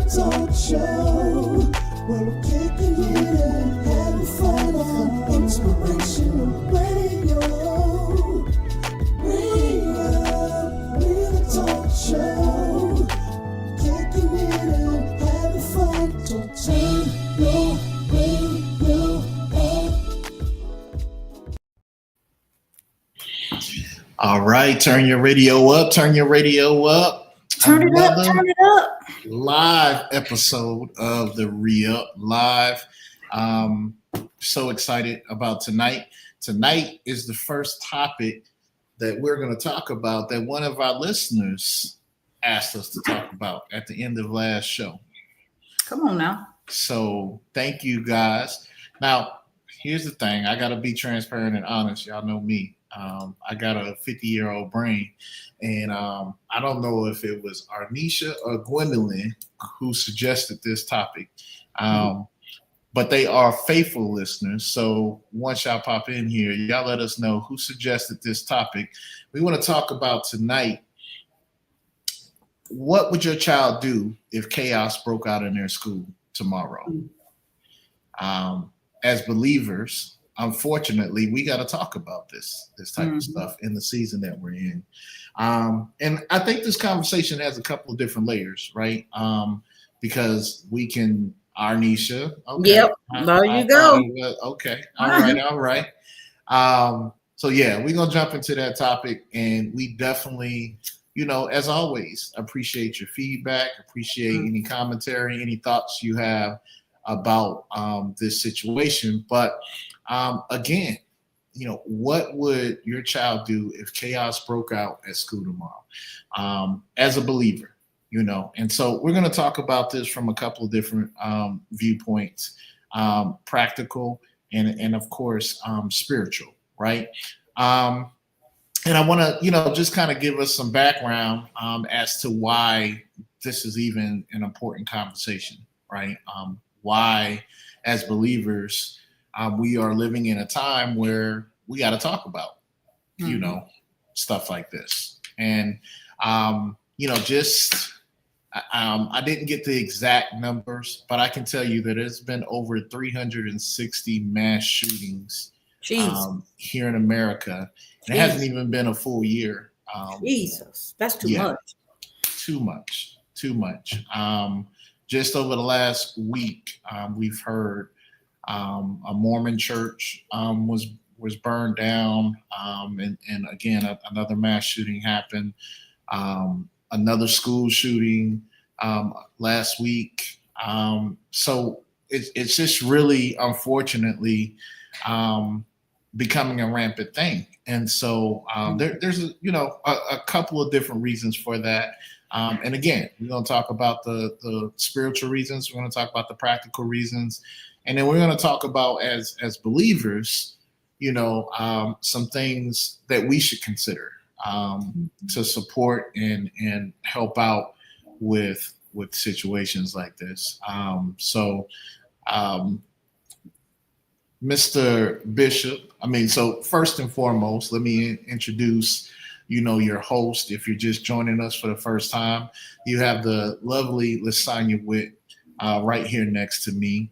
talk show where we're kicking it and having fun on inspirational radio. We're the talk show, kicking it and having fun. So turn your radio up. All right, turn your radio up. Turn your radio up. Turn it up. Turn it up. Live episode of TheReuPLive. So excited about tonight. Tonight is the first topic that we're going to talk about that one of our listeners asked us to talk about at the end of last show. Come on now. So thank you guys. Now, here's the thing. I got to be transparent and honest. Y'all know me. I got a 50-year-old brain, and I don't know if it was Arnisha or Gwendolyn who suggested this topic, but they are faithful listeners. So once y'all pop in here, y'all let us know who suggested this topic. We want to talk about tonight, what would your child do if chaos broke out in their school tomorrow? As believers, unfortunately, we got to talk about this type of stuff in the season that we're in. And I think this conversation has a couple of different layers, right? Because we can, Arnisha. Okay. Yep, there you go. Okay. All right. So yeah, we're going to jump into that topic, and we definitely, as always, appreciate your feedback, appreciate any commentary, any thoughts you have about this situation. But again, what would your child do if chaos broke out at school tomorrow? As a believer, and so we're going to talk about this from a couple of different viewpoints, practical and of course, spiritual, right? And I want to, just kind of give us some background as to why this is even an important conversation, right? Why, as believers, we are living in a time where we got to talk about, stuff like this. And, I didn't get the exact numbers, but I can tell you that it's been over 360 mass shootings here in America. And it hasn't even been a full year. Jesus, that's too much. Too much. Just over the last week, we've heard a Mormon church was burned down, and again another mass shooting happened. Another school shooting last week. So it's just really, unfortunately, becoming a rampant thing. And so there's a couple of different reasons for that. And again, we're going to talk about the spiritual reasons. We're going to talk about the practical reasons. And then we're going to talk about, as believers, some things that we should consider to support and help out with situations like this. Mr. Bishop, so first and foremost, let me introduce, your host. If you're just joining us for the first time, you have the lovely Lasagna Witt right here next to me.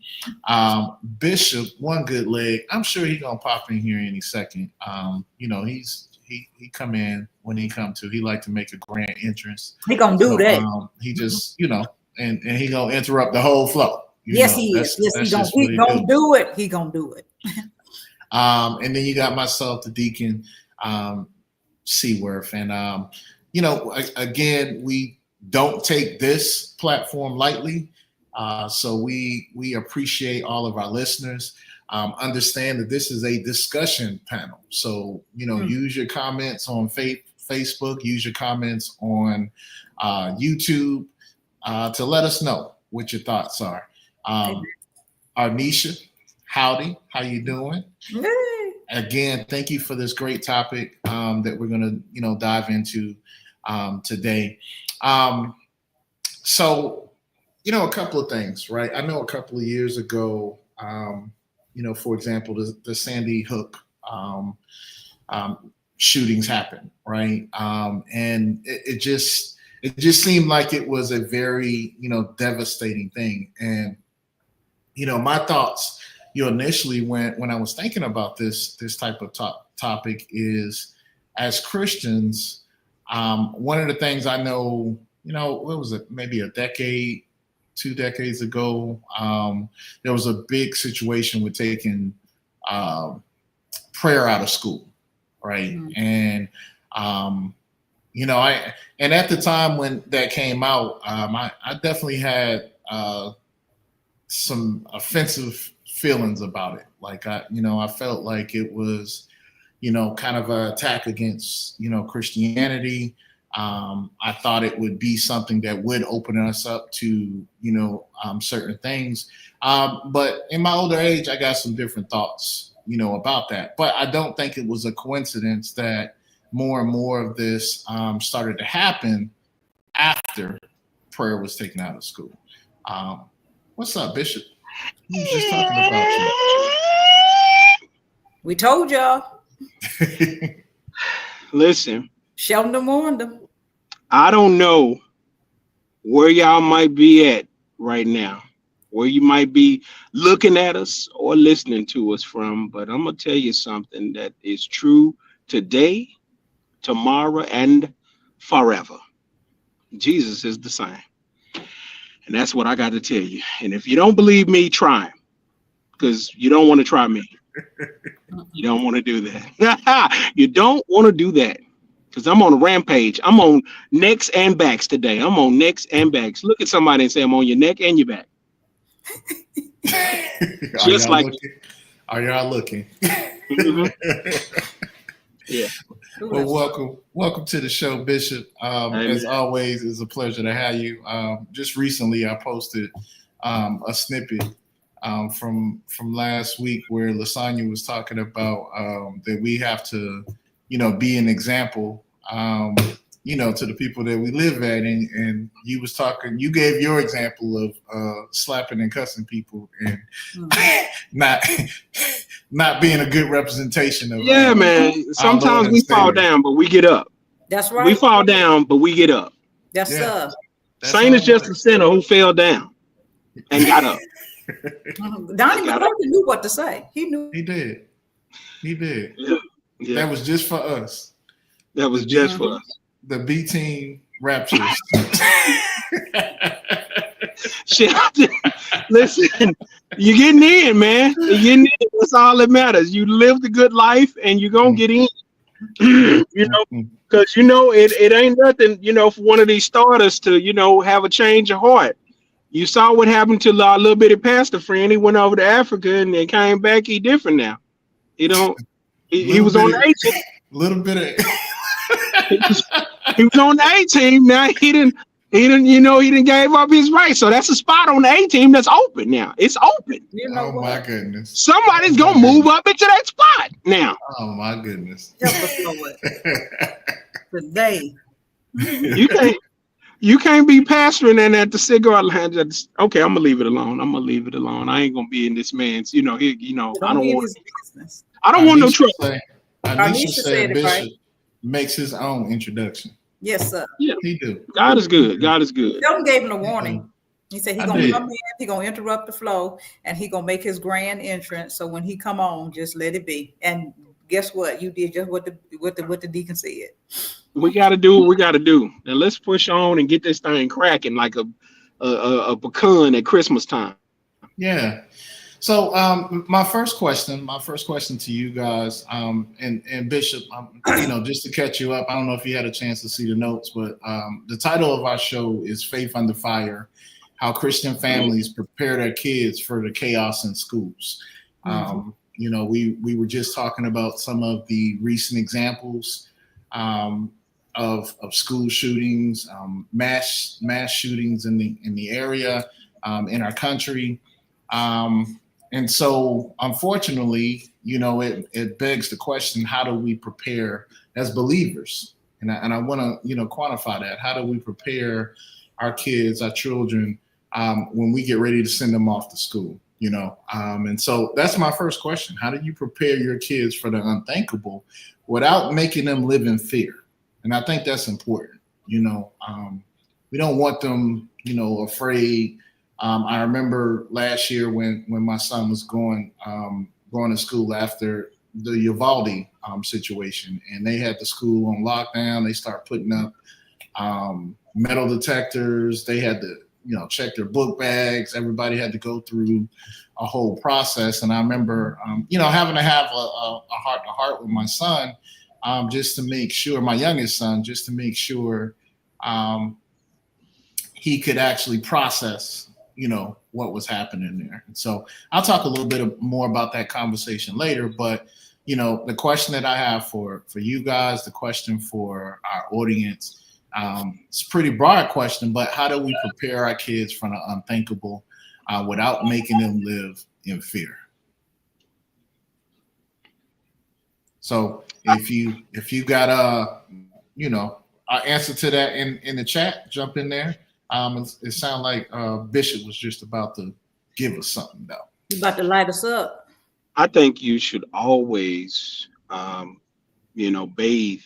Bishop, one good leg. I'm sure he's gonna pop in here any second. He come in when he come to. He like to make a grand entrance. He gonna do that. He just, and he gonna interrupt the whole flow. Yes, he is. Yes, he gonna do it. He gonna do it. And then you got myself, the deacon, Seaworth, and again, we don't take this platform lightly. So we appreciate all of our listeners. Understand that this is a discussion panel. So, use your comments on Facebook, use your comments on YouTube to let us know what your thoughts are. Arnisha, howdy, how you doing? Hey. Again, thank you for this great topic that we're going to, dive into today. So, a couple of things, right? I know a couple of years ago, for example, the Sandy Hook shootings happened, right? And it just, it just seemed like it was a very, devastating thing. And, my thoughts, initially when I was thinking about this type of topic is, as Christians, one of the things I know, what was it, maybe a decade, 2 decades ago, there was a big situation with taking prayer out of school, right? Mm-hmm. And and at the time when that came out, I definitely had some offensive feelings about it. Like I felt like it was, kind of an attack against, Christianity. I thought it would be something that would open us up to, certain things. But in my older age, I got some different thoughts, about that. But I don't think it was a coincidence that more and more of this started to happen after prayer was taken out of school. What's up, Bishop? We was just talking about you. We told y'all. Listen. Sheldon warned them. I don't know where y'all might be at right now, where you might be looking at us or listening to us from, but I'm going to tell you something that is true today, tomorrow, and forever. Jesus is the same. And that's what I got to tell you. And if you don't believe me, try him, because you don't want to try me. You don't want to do that. You don't want to do that, because I'm on a rampage. I'm on necks and backs today. I'm on necks and backs. Look at somebody and say, I'm on your neck and your back. Just like looking? Are y'all looking? Mm-hmm. Yeah. Well, welcome to the show, Bishop. As always, it's a pleasure to have you. Just recently, I posted a snippet from last week where Lasagna was talking about that we have to, be an example, to the people that we live at, and you was talking. You gave your example of slapping and cussing people and not being a good representation of. Yeah, man. Sometimes we fall down, but we get up. That's right. We fall down, but we get up. That's Saint is just a sinner who fell down and got up. Donnie McClurkin knew what to say. He knew. He did. Yeah. That was just for us. That was just for us. The B team raptures. Shit. Listen, you're getting in, man. You're getting in. That's all that matters. You lived a good life and you're going to get in. Because, it ain't nothing, for one of these starters to, have a change of heart. You saw what happened to our little bitty pastor friend. He went over to Africa and then came back. He different now. He was on the 18. Little bit of. He was on the A team. Now he didn't gave up his right. So that's a spot on the A team that's open now. It's open. Oh my goodness. Somebody's gonna move up into that spot now. Oh my goodness. Today. You can't be pastoring and at the cigar lounge. Okay, I'm gonna leave it alone. I ain't gonna be in this man's. I don't want no trouble. Anisha said Bishop makes his own introduction. Yes, sir. Yeah, he do. God is good. Sheldon gave him a warning. He said he's gonna come in, he's gonna interrupt the flow, and he's gonna make his grand entrance. So when he come on, just let it be. And guess what? You did just what the deacon said. We gotta do what we gotta do. Now let's push on and get this thing cracking like a pecan at Christmas time. Yeah. So my first question to you guys, and Bishop, just to catch you up, I don't know if you had a chance to see the notes, but the title of our show is Faith Under Fire, How Christian Families Prepare Their Kids for the Chaos in Schools. We were just talking about some of the recent examples of school shootings, mass shootings in the area, in our country. And so, unfortunately, it begs the question: how do we prepare as believers? And I want to, quantify that. How do we prepare our kids, our children, when we get ready to send them off to school? And so that's my first question: how do you prepare your kids for the unthinkable without making them live in fear? And I think that's important. want them, afraid. I remember last year when my son was going to school after the Uvalde situation, and they had the school on lockdown. They start putting up metal detectors. They had to, check their book bags. Everybody had to go through a whole process. And I remember, having to have a heart to heart with my son, just to make sure, my youngest son, just to make sure he could actually process, what was happening there. And so I'll talk a little bit more about that conversation later. But, the question that I have for you guys, the question for our audience, it's a pretty broad question, but how do we prepare our kids for the unthinkable without making them live in fear? So if you got an answer to that in the chat, jump in there. It sounds like Bishop was just about to give us something though. You about to light us up. I think you should always, bathe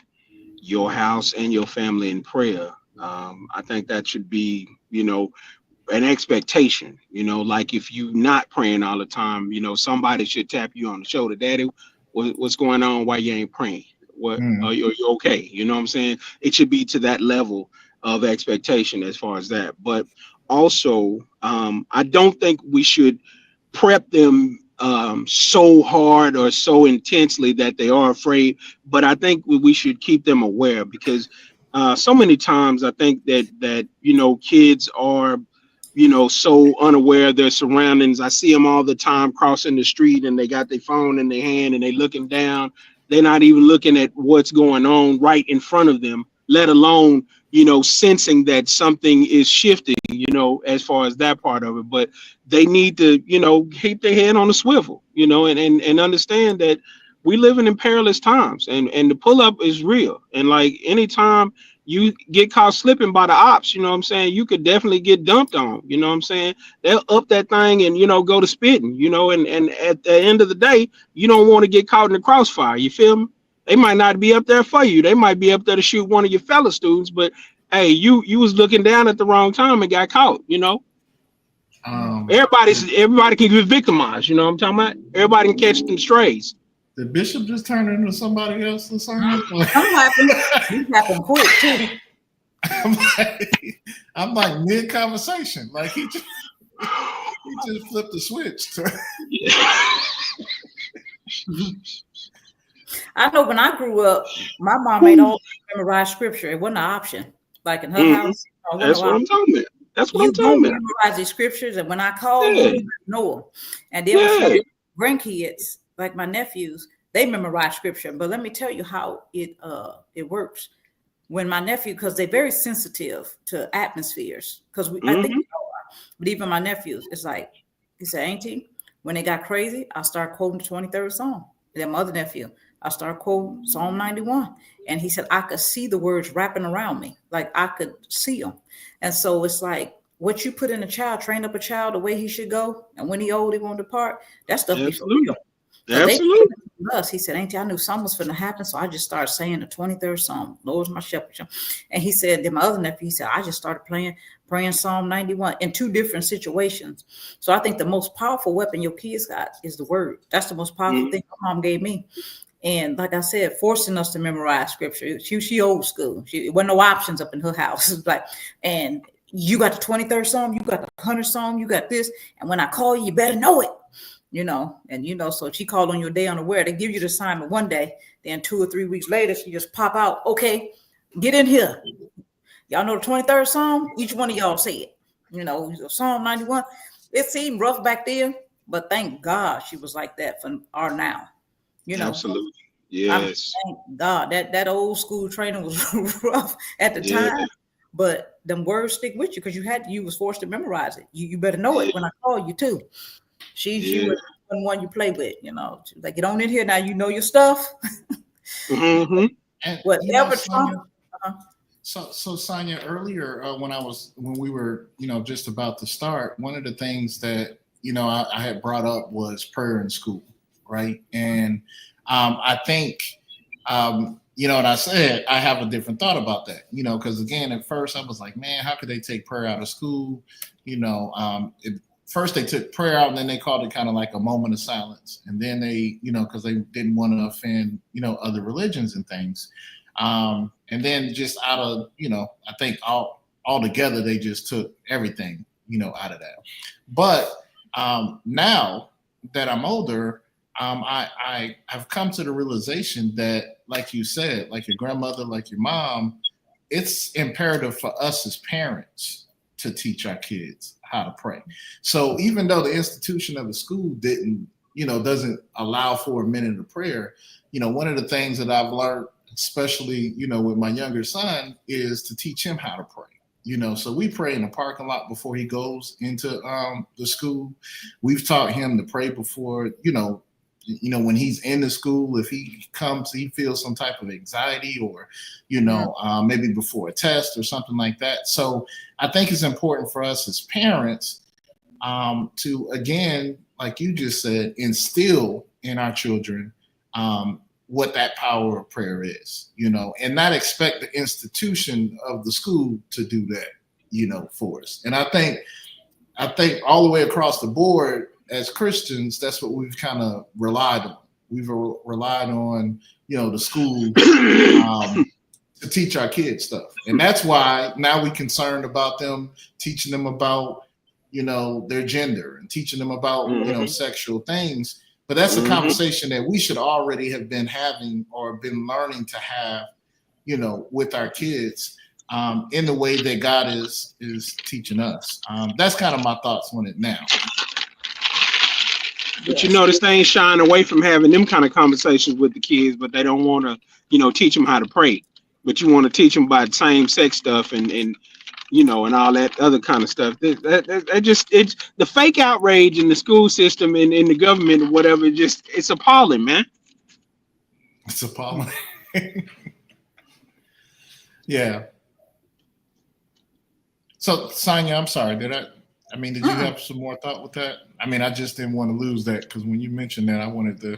your house and your family in prayer. I think that should be, an expectation, like if you're not praying all the time, somebody should tap you on the shoulder. Daddy, what's going on? Why you ain't praying? What are you okay? You know what I'm saying? It should be to that level of expectation as far as that. But also, I don't think we should prep them so hard or so intensely that they are afraid. But I think we should keep them aware, because so many times I think that kids are so unaware of their surroundings. I see them all the time crossing the street and they got their phone in their hand and they looking down. They're not even looking at what's going on right in front of them, let alone sensing that something is shifting, as far as that part of it. But they need to, keep their head on a swivel, and understand that we living in perilous times, and the pull up is real. And like anytime you get caught slipping by the ops, you could definitely get dumped on, they'll up that thing and, go to spitting, and at the end of the day, you don't want to get caught in the crossfire. You feel me? They might not be up there for you. They might be up there to shoot one of your fellow students, but hey, you was looking down at the wrong time and got caught, everybody can get victimized, what I'm talking about? Everybody can catch them strays. Did Bishop just turn into somebody else or something? It happened quick too. I'm like mid-conversation. Like he just flipped the switch. I know when I grew up, my mom made all memorize scripture. It wasn't an option. Like in her house. That's what I'm talking about. That's what I'm talking about. Memorize these scriptures, and when I called you know them. And then grandkids, like my nephews, they memorize scripture. But let me tell you how it works. When my nephew, because they're very sensitive to atmospheres, because I think we all are. But even my nephews, it's like, he said, Auntie, when they got crazy, I start quoting the 23rd Psalm. And then my other nephew, I started quoting Psalm 91. And he said, I could see the words wrapping around me. Like I could see them. And so it's like, what you put in a child, train up a child the way he should go. And when he old, he won't depart. That stuff be for real. Absolutely. Us, he said, Auntie, I knew something was going to happen. So I just started saying the 23rd Psalm, Lord's my shepherd. And he said, then my other nephew, he said, I just started praying Psalm 91 in two different situations. So I think the most powerful weapon your kids got is the word. That's the most powerful thing my mom gave me. And like I said, forcing us to memorize scripture. She old school. It wasn't no options up in her house. It's like, and you got the 23rd Psalm, you got the 100th Psalm, you got this. And when I call you, you better know it. So she called on your day unaware. They give you the assignment one day, then 2 or 3 weeks later, she just pop out. Okay, get in here. Y'all know the 23rd Psalm? Each one of y'all say it. Psalm 91. It seemed rough back then, but thank God she was like that for our now. Absolutely. Yes. Thank God that old school training was rough at the time, but them words stick with you because you was forced to memorize it. You better know it when I call you too. She was the one you play with, like, get on in here now, you know your stuff. And whatever. So Sonia, earlier when we were just about to start, one of the things that I had brought up was prayer in school, right? And I think And I said, I have a different thought about that, because again, at first I was like, man, how could they take prayer out of school? First they took prayer out and then they called it kind of like a moment of silence. And then they, because they didn't want to offend, other religions and things. And then just out of, I think all together, they just took everything, out of that. But now that I'm older, I have come to the realization that, like you said, like your grandmother, like your mom, it's imperative for us as parents to teach our kids how to pray. So even though the institution of the school doesn't allow for a minute of prayer, one of the things that I've learned, especially, with my younger son, is to teach him how to pray. So we pray in the parking lot before he goes into the school. We've taught him to pray before, when he's in the school, if he feels some type of anxiety or, maybe before a test or something like that. So I think it's important for us as parents to, again, like you just said, instill in our children what that power of prayer is, and not expect the institution of the school to do that, for us. And I think all the way across the board as Christians, that's what we've kind of relied on. We've relied on, the school to teach our kids stuff. And that's why now we're concerned about them, teaching them about, their gender and teaching them about, sexual things. But that's a conversation that we should already have been having or been learning to have, with our kids in the way that God is teaching us. That's kind of my thoughts on it now. But this thing shying away from having them kind of conversations with the kids, but they don't want to, teach them how to pray. But you want to teach them about same-sex stuff and all that other kind of stuff. It's the fake outrage in the school system and in the government or whatever. It's appalling, man. It's appalling. Yeah. So, Sonia, I'm sorry. Did you have some more thought with that? I just didn't want to lose that because when you mentioned that, I wanted to.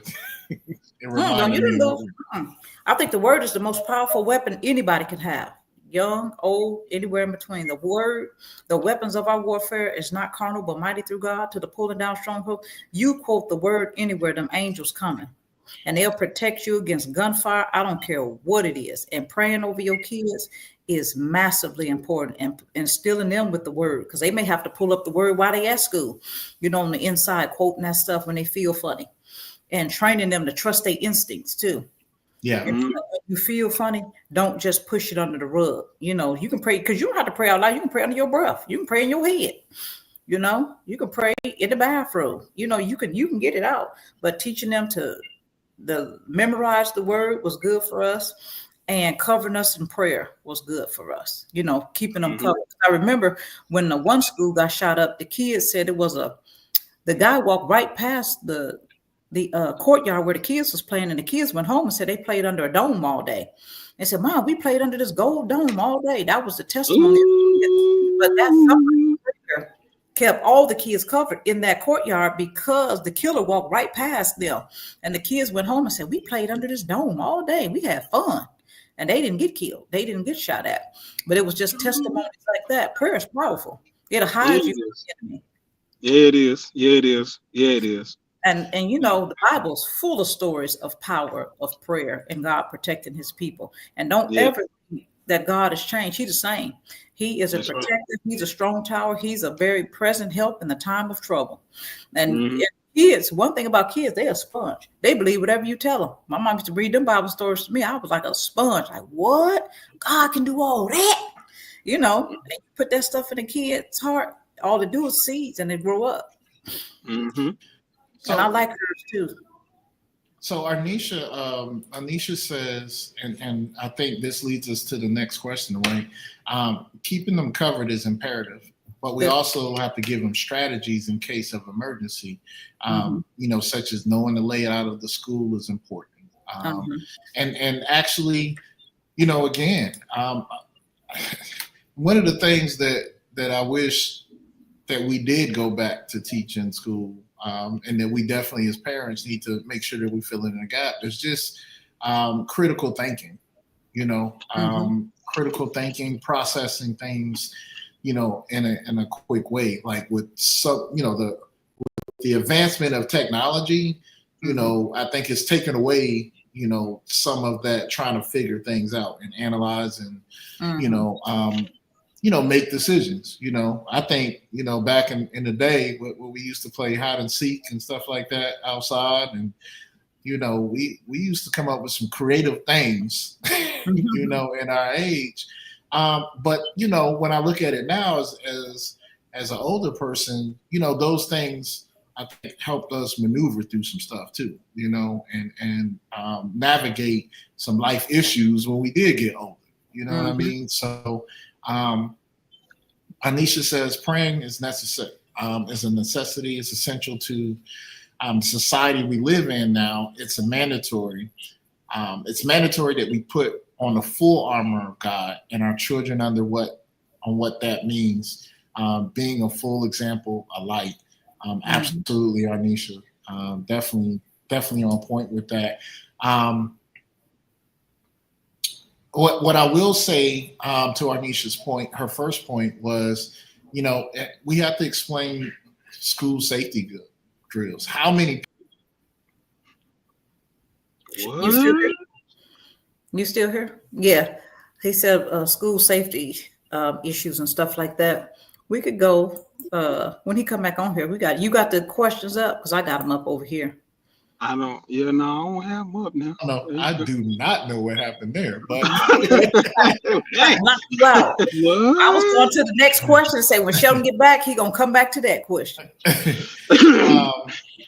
I think the word is the most powerful weapon anybody can have. Young, old, anywhere in between. The word, the weapons of our warfare is not carnal, but mighty through God to the pulling down stronghold. You quote the word anywhere, them angels coming. And they'll protect you against gunfire. I don't care what it is. And praying over your kids is massively important, and instilling them with the word, because they may have to pull up the word while they at school, on the inside, quoting that stuff when they feel funny, and training them to trust their instincts too. Yeah. When you feel funny, don't just push it under the rug. You can pray, because you don't have to pray out loud. You can pray under your breath. You can pray in your head. You can pray in the bathroom. You can get it out. But teaching them to memorize the word was good for us. And covering us in prayer was good for us, keeping them covered. I remember when the one school got shot up, the kids said the guy walked right past the courtyard where the kids was playing, and the kids went home and said they played under a dome all day. They said, Mom, we played under this gold dome all day. That was the testimony. But that somebody kept all the kids covered in that courtyard because the killer walked right past them. And the kids went home and said, we played under this dome all day. We had fun. And they didn't get killed. They didn't get shot at. But it was just testimonies like that. Prayer is powerful. It'll hide you from the enemy. Yeah, it is. Yeah, it is. Yeah, it is. And the Bible's full of stories of power of prayer and God protecting his people. And don't ever think that God has changed. He's the same. He is a protector. Right. He's a strong tower. He's a very present help in the time of trouble. And kids, one thing about kids, they're a sponge. They believe whatever you tell them. My mom used to read them Bible stories to me. I was like a sponge. Like, what? God can do all that? And you put that stuff in a kid's heart, all they do is seeds and they grow up. Mm-hmm. And I like hers too. So Anisha says, and I think this leads us to the next question, right? Keeping them covered is imperative, but we also have to give them strategies in case of emergency, such as knowing the layout of the school is important. And actually, again, one of the things that I wish that we did go back to teach in school, and that we definitely as parents need to make sure that we fill in the gap, is just critical thinking, critical thinking, processing things, in a quick way, like with the advancement of technology, I think it's taken away, some of that trying to figure things out and analyze and, make decisions. I think, back in the day when we used to play hide and seek and stuff like that outside, and, we used to come up with some creative things, in our age. But, when I look at it now as an older person, those things I think helped us maneuver through some stuff too, and navigate some life issues when we did get older. You know what I mean? So, Anisha says praying is necessary. It's a necessity. It's essential to society we live in now. It's a mandatory. It's mandatory that we put on the full armor of God and our children on what that means. Being a full example, a light. Absolutely, Anisha. Definitely on point with that. What I will say to Anisha's point, her first point was, we have to explain school safety drills. How many? You still here? Yeah. He said school safety issues and stuff like that. We could go when he come back on here. You got the questions up, because I got them up over here. I don't. Yeah, no, I don't have them up now. No, I do not know what happened there, but knock you out. I was going to the next question and say, when Sheldon get back, he gonna come back to that question.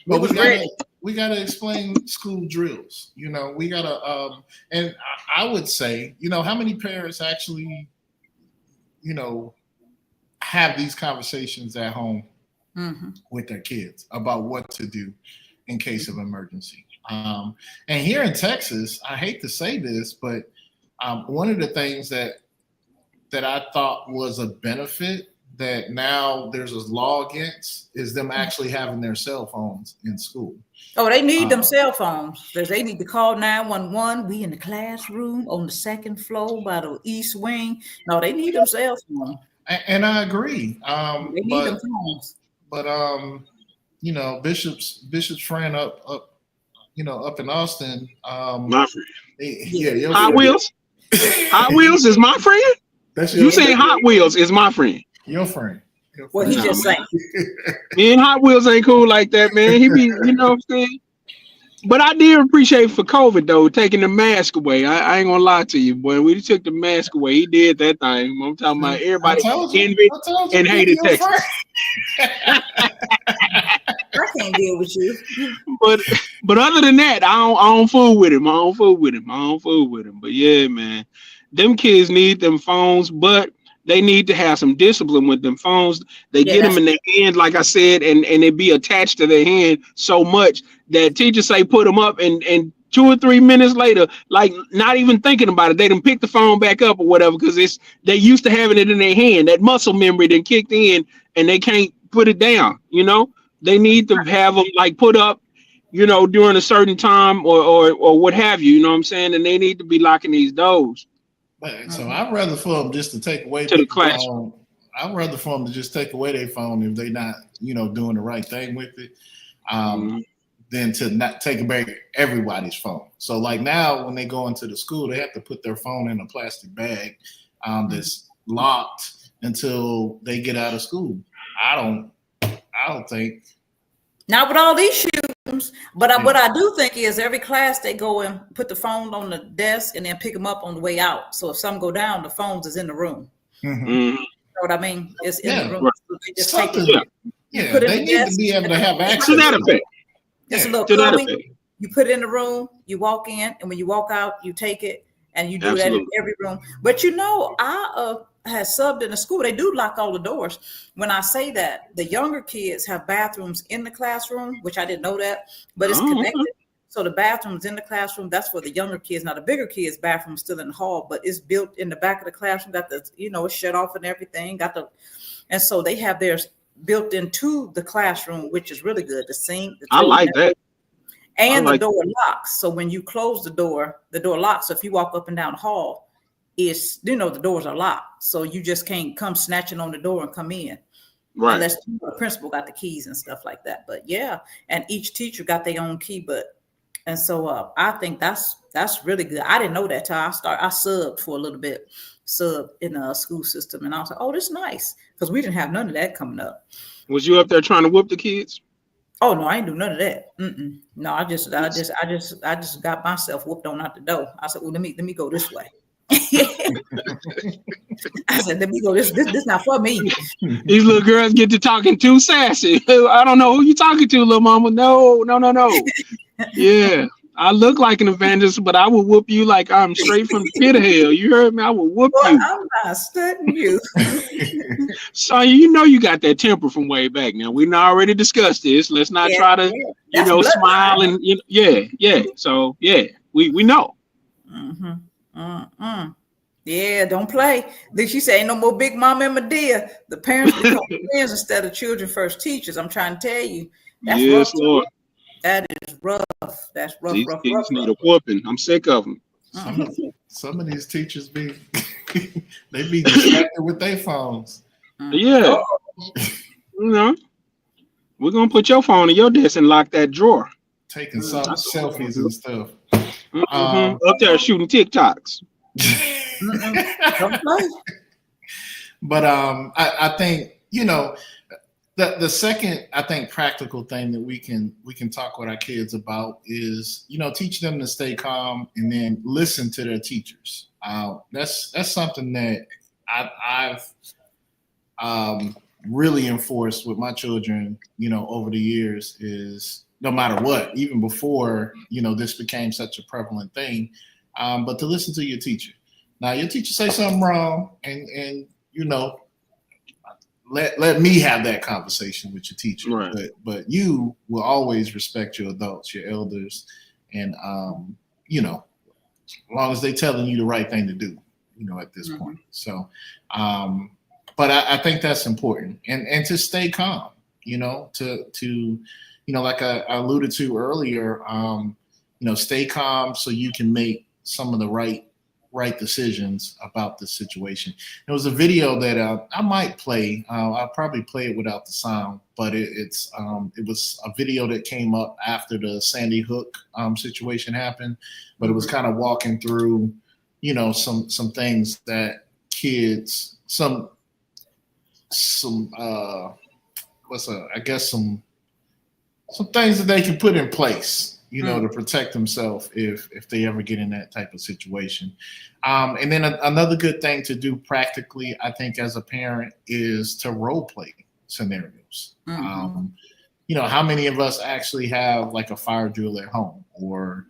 But we gotta explain school drills. We gotta and I would say, how many parents actually, have these conversations at home with their kids about what to do in case of emergency. And here in Texas, I hate to say this, but one of the things that I thought was a benefit that now there's a law against is them actually having their cell phones in school. Oh, they need them cell phones. They need to call 911. We in the classroom on the second floor by the east wing. No, they need them cell phones. And I agree. They need them phones. But Bishop's friend up in Austin. My friend. Yeah. Hot Wheels. Hot Wheels is my friend. You saying Hot Wheels is my friend? Your friend. Well, he just saying. Me and Hot Wheels ain't cool like that, man. He be, you know what I'm saying? But I did appreciate for COVID though, taking the mask away. I ain't gonna lie to you, boy. When he took the mask away, he did that thing. I'm talking about everybody envy and hated Texas. I can't deal with you. But other than that, I don't fool with him. But yeah, man, them kids need them phones, but they need to have some discipline with them phones. They get them in their hand, like I said, and they be attached to their hand so much that teachers say put them up, and 2 or 3 minutes later, like not even thinking about it, they done pick the phone back up or whatever, because they used to having it in their hand. That muscle memory then kicked in, and they can't put it down. They need to have them like put up, during a certain time or what have you. You know what I'm saying? And they need to be locking these doors. So I'd rather for them just to take away to the class. I'd rather for them to just take away their phone if they're not, doing the right thing with it, than to not take away everybody's phone. So like now, when they go into the school, they have to put their phone in a plastic bag that's locked until they get out of school. I don't think. Not with all these shootings, but what I do think is every class they go and put the phone on the desk and then pick them up on the way out. So if something go down, the phones is in the room. You know what I mean? It's in the room. So they just take it. Yeah, they need to be able to have access to that effect. It's a little plumbing. You put it in the room, you walk in, and when you walk out, you take it, and you do that in every room. But I had subbed in a school. They do lock all the doors. When I say that, the younger kids have bathrooms in the classroom, which I didn't know that, but it's connected. So the bathrooms in the classroom, that's for the younger kids. Now the bigger kids' bathroom is still in the hall, but it's built in the back of the classroom. Got the, it's shut off and everything. And so they have theirs built into the classroom, which is really good. The sink. I like that. And the door locks. So when you close the door locks. So if you walk up and down the hall, it's, the doors are locked. So you just can't come snatching on the door and come in. Right. Unless the principal got the keys and stuff like that. But yeah, and each teacher got their own key. And so I think that's really good. I didn't know that till I subbed for a little bit, in the school system. And I was like, oh, this is nice. Because we didn't have none of that coming up. Was you up there trying to whoop the kids? Oh no, I ain't do none of that. No, I just got myself whooped on out the door. I said, well, let me go this way. I said, let me go. This not for me. These little girls get to talking too sassy. I don't know who you talking to, little mama. No. Yeah, I look like an evangelist, but I will whoop you like I'm straight from the pit of hell. You heard me? I will whoop you. I'm not studying you. So you got that temper from way back. Now we already discussed this. Let's not try to smile and yeah. So yeah, we know. Yeah, don't play. Then she said, ain't no more Big Mama and Medea. The parents become friends instead of children first teachers. I'm trying to tell you. That's yes, rough. Lord. That is rough. That's rough. These kids need a whooping. I'm sick of them. Some of these teachers they be distracted with their phones. Yeah. We're gonna put your phone in your desk and lock that drawer. Taking selfies and stuff. Up there shooting TikToks. But I think the second, I think, practical thing that we can talk with our kids about is teach them to stay calm and then listen to their teachers. That's something that I've really enforced with my children over the years, is no matter what, even before this became such a prevalent thing, but to listen to your teacher. Now your teacher say something wrong, and let me have that conversation with your teacher. Right. But you will always respect your adults, your elders, and as long as they telling you the right thing to do, at this point. So but I think that's important, and to stay calm, to like I alluded to earlier, stay calm so you can make some of the right decisions about the situation. There was a video that I might play. I'll probably play it without the sound, but it was a video that came up after the Sandy Hook situation happened, but it was kind of walking through, some things that kids, some things that they can put in place, to protect themselves if they ever get in that type of situation. And then another good thing to do practically, I think, as a parent, is to role play scenarios. How many of us actually have like a fire drill at home, or,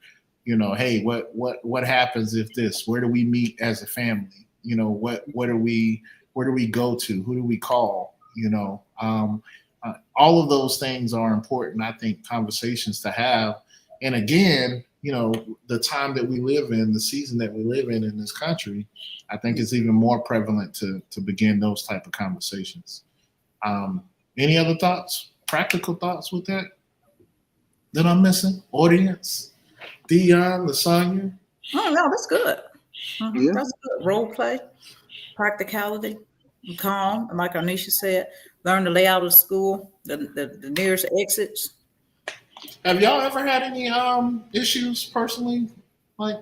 hey, what happens if this? Where do we meet as a family? Where do we go to? Who do we call? All of those things are important, I think, conversations to have. And again, the time that we live in, the season that we live in this country, I think it's even more prevalent to begin those type of conversations. Any other thoughts, practical thoughts with that I'm missing? Audience, Dion, Lasagna? Oh, no, that's good. Yeah. That's good. Role play, practicality, calm, and like Anisha said, learn the layout of school, the nearest exits. Have y'all ever had any issues personally like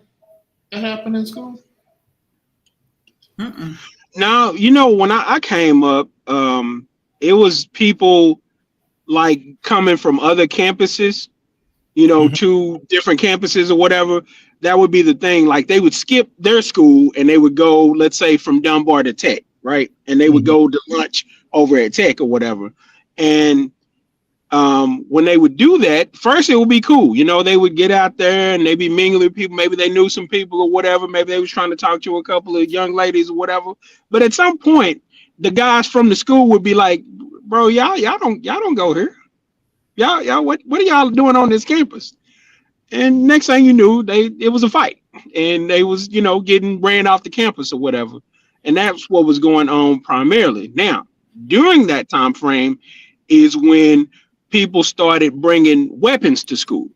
that happen in school? Now, when I came up, it was people like coming from other campuses, to different campuses or whatever. That would be the thing. Like they would skip their school and they would go, let's say, from Dunbar to Tech, right? And they would go to lunch over at Tech or whatever. And when they would do that, first it would be cool. They would get out there and they'd be mingling with people. Maybe they knew some people or whatever. Maybe they was trying to talk to a couple of young ladies or whatever. But at some point, the guys from the school would be like, bro, y'all don't go here. Y'all, what are y'all doing on this campus? And next thing you knew, it was a fight. And they was, getting ran off the campus or whatever. And that's what was going on primarily. Now, during that time frame is when people started bringing weapons to school.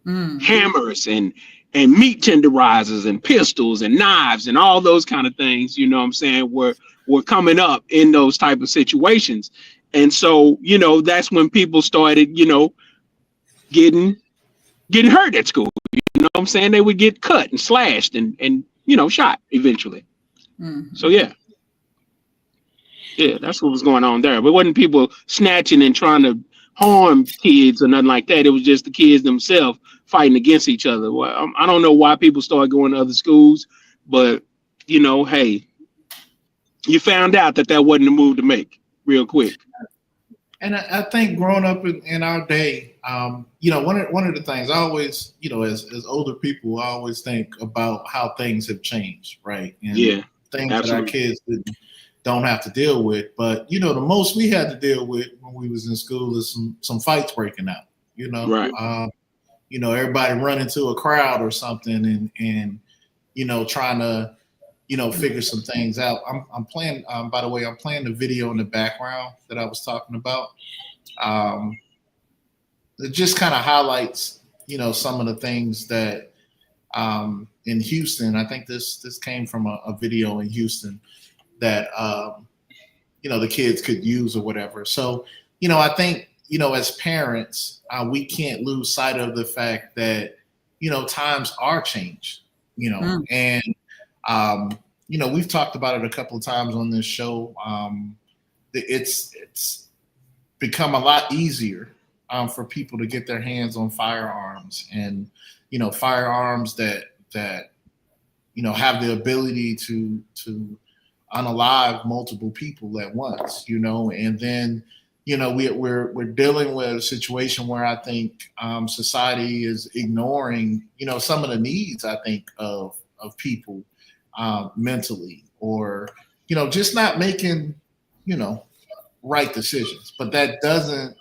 hammers and meat tenderizers and pistols and knives and all those kind of things, you know what I'm saying, were coming up in those type of situations. And so, you know, that's when people started, you know, getting hurt at school. You know what I'm saying? They would get cut and slashed and you know, shot eventually. So yeah, that's what was going on there. But it wasn't people snatching and trying to harm kids or nothing like that. It was just the kids themselves fighting against each other. Well, I don't know why people started going to other schools, but you know, hey, you found out that wasn't the move to make real quick. And I think growing up in our day, you know, one of the things I always, you know, as older people, I always think about how things have changed, right? And things absolutely. that our kids don't have to deal with. But, you know, the most we had to deal with when we was in school is some fights breaking out, you know. Right. You know, everybody run into a crowd or something and you know, trying to, you know, figure some things out. I'm playing, by the way, I'm playing the video in the background that I was talking about. It just kind of highlights, you know, some of the things that in Houston, I think this came from a video in Houston that, you know, the kids could use or whatever. So, you know, I think, you know, as parents, we can't lose sight of the fact that, you know, times are changed, you know, and, you know, we've talked about it a couple of times on this show. It's become a lot easier for people to get their hands on firearms and, you know, firearms that, you know, have the ability to unalive multiple people at once, you know, and then, you know, we're dealing with a situation where I think society is ignoring, you know, some of the needs, I think, of people mentally, or, you know, just not making, you know, right decisions. But that doesn't,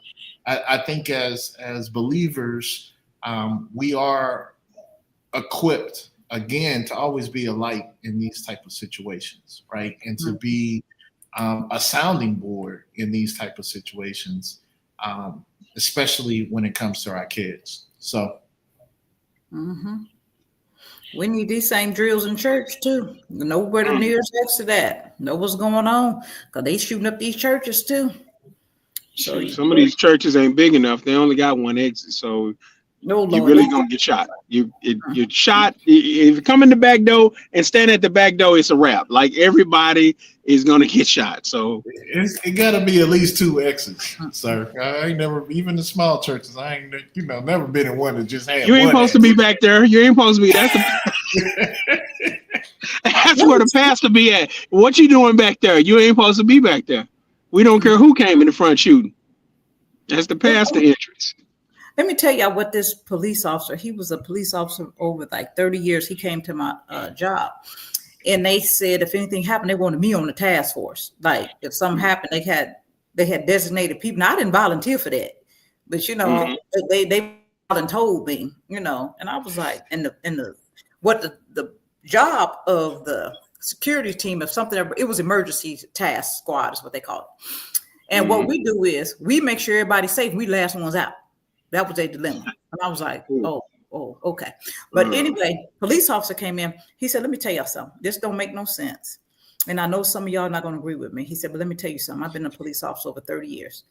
I think as believers, we are equipped, again, to always be a light in these type of situations, right? And to be a sounding board in these type of situations, especially when it comes to our kids. So. We need these same drills in church too. Know where the nearest exit at. Know what's going on, because they shooting up these churches too. So some of these churches ain't big enough. They only got one exit, so you're really gonna get shot. You're shot. If you come in the back door and stand at the back door, it's a wrap. Like, everybody is gonna get shot. So it got to be at least 2 exits, sir. I ain't never, even the small churches, I ain't, you know, never been in one that just had. You ain't supposed to be back there. You ain't supposed to be. That's where the pastor be at. What you doing back there? You ain't supposed to be back there. We don't care who came in the front shooting. That's the pastor entrance. Let me tell y'all what this police officer, he was a police officer over like 30 years. He came to my job, and they said if anything happened, they wanted me on the task force. Like, if something happened, they had designated people. Now, I didn't volunteer for that, but you know, they told me, you know, and I was like, the job of the security team, if something ever, it was emergency task squad is what they call it. And what we do is we make sure everybody's safe. We last ones out. That was a dilemma. And I was like, oh, okay. But anyway, police officer came in. He said, let me tell y'all something. This don't make no sense. And I know some of y'all are not going to agree with me. He said, but let me tell you something. I've been a police officer over 30 years.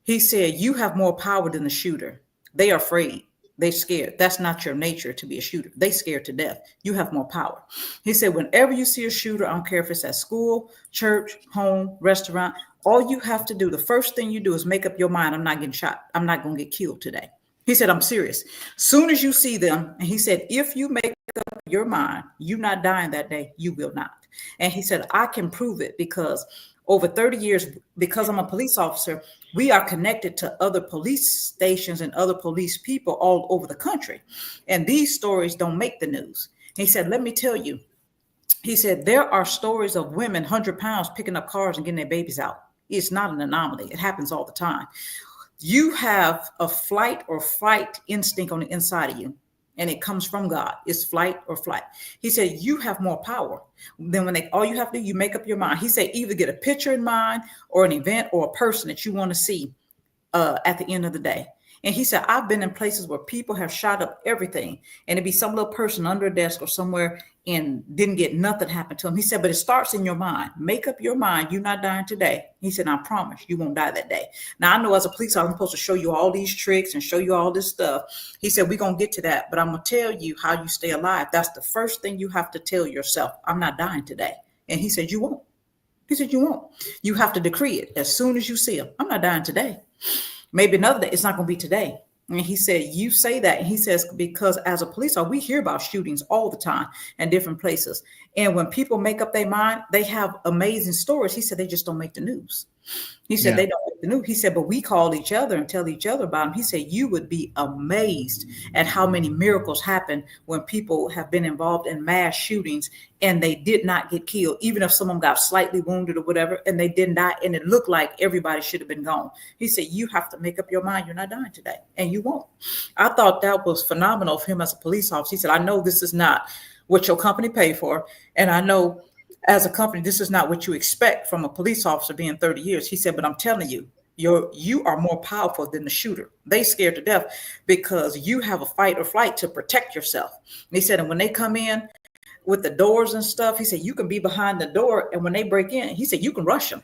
He said, you have more power than the shooter. They are afraid. They're scared. That's not your nature to be a shooter. They scared to death. You have more power. He said, whenever you see a shooter, I don't care if it's at school, church, home, restaurant, all you have to do, the first thing you do is make up your mind. I'm not getting shot. I'm not going to get killed today. He said, I'm serious. Soon as you see them, and he said, if you make up your mind, you're not dying that day, you will not. And he said, I can prove it because over 30 years, because I'm a police officer, we are connected to other police stations and other police people all over the country. And these stories don't make the news. He said, let me tell you, he said, there are stories of women 100 pounds picking up cars and getting their babies out. It's not an anomaly. It happens all the time. You have a flight or fight instinct on the inside of you, and it comes from God. It's flight or flight. He said, you have more power than when all you have to do, you make up your mind. He said, either get a picture in mind or an event or a person that you want to see at the end of the day. And he said, I've been in places where people have shot up everything, and it'd be some little person under a desk or somewhere and didn't get nothing happen to him. He said, but it starts in your mind. Make up your mind. You're not dying today. He said, I promise you won't die that day. Now, I know as a police officer, I'm supposed to show you all these tricks and show you all this stuff. He said, we're going to get to that, but I'm going to tell you how you stay alive. That's the first thing you have to tell yourself. I'm not dying today. And he said, you won't. He said, you won't. You have to decree it as soon as you see him. I'm not dying today. Maybe another day. It's not going to be today. And he said, you say that. And he says, because as a police officer, we hear about shootings all the time in different places. And when people make up their mind, they have amazing stories. He said, they just don't make the news. He said, they don't make the news. He said, but we call each other and tell each other about them. He said, you would be amazed at how many miracles happen when people have been involved in mass shootings and they did not get killed, even if someone got slightly wounded or whatever, and they didn't die. And it looked like everybody should have been gone. He said, you have to make up your mind. You're not dying today, and you won't. I thought that was phenomenal of him as a police officer. He said, I know this is not what your company paid for. And I know as a company, this is not what you expect from a police officer being 30 years. He said, but I'm telling you, you are more powerful than the shooter. They scared to death because you have a fight or flight to protect yourself. And he said, and when they come in with the doors and stuff, he said, you can be behind the door. And when they break in, he said, you can rush them.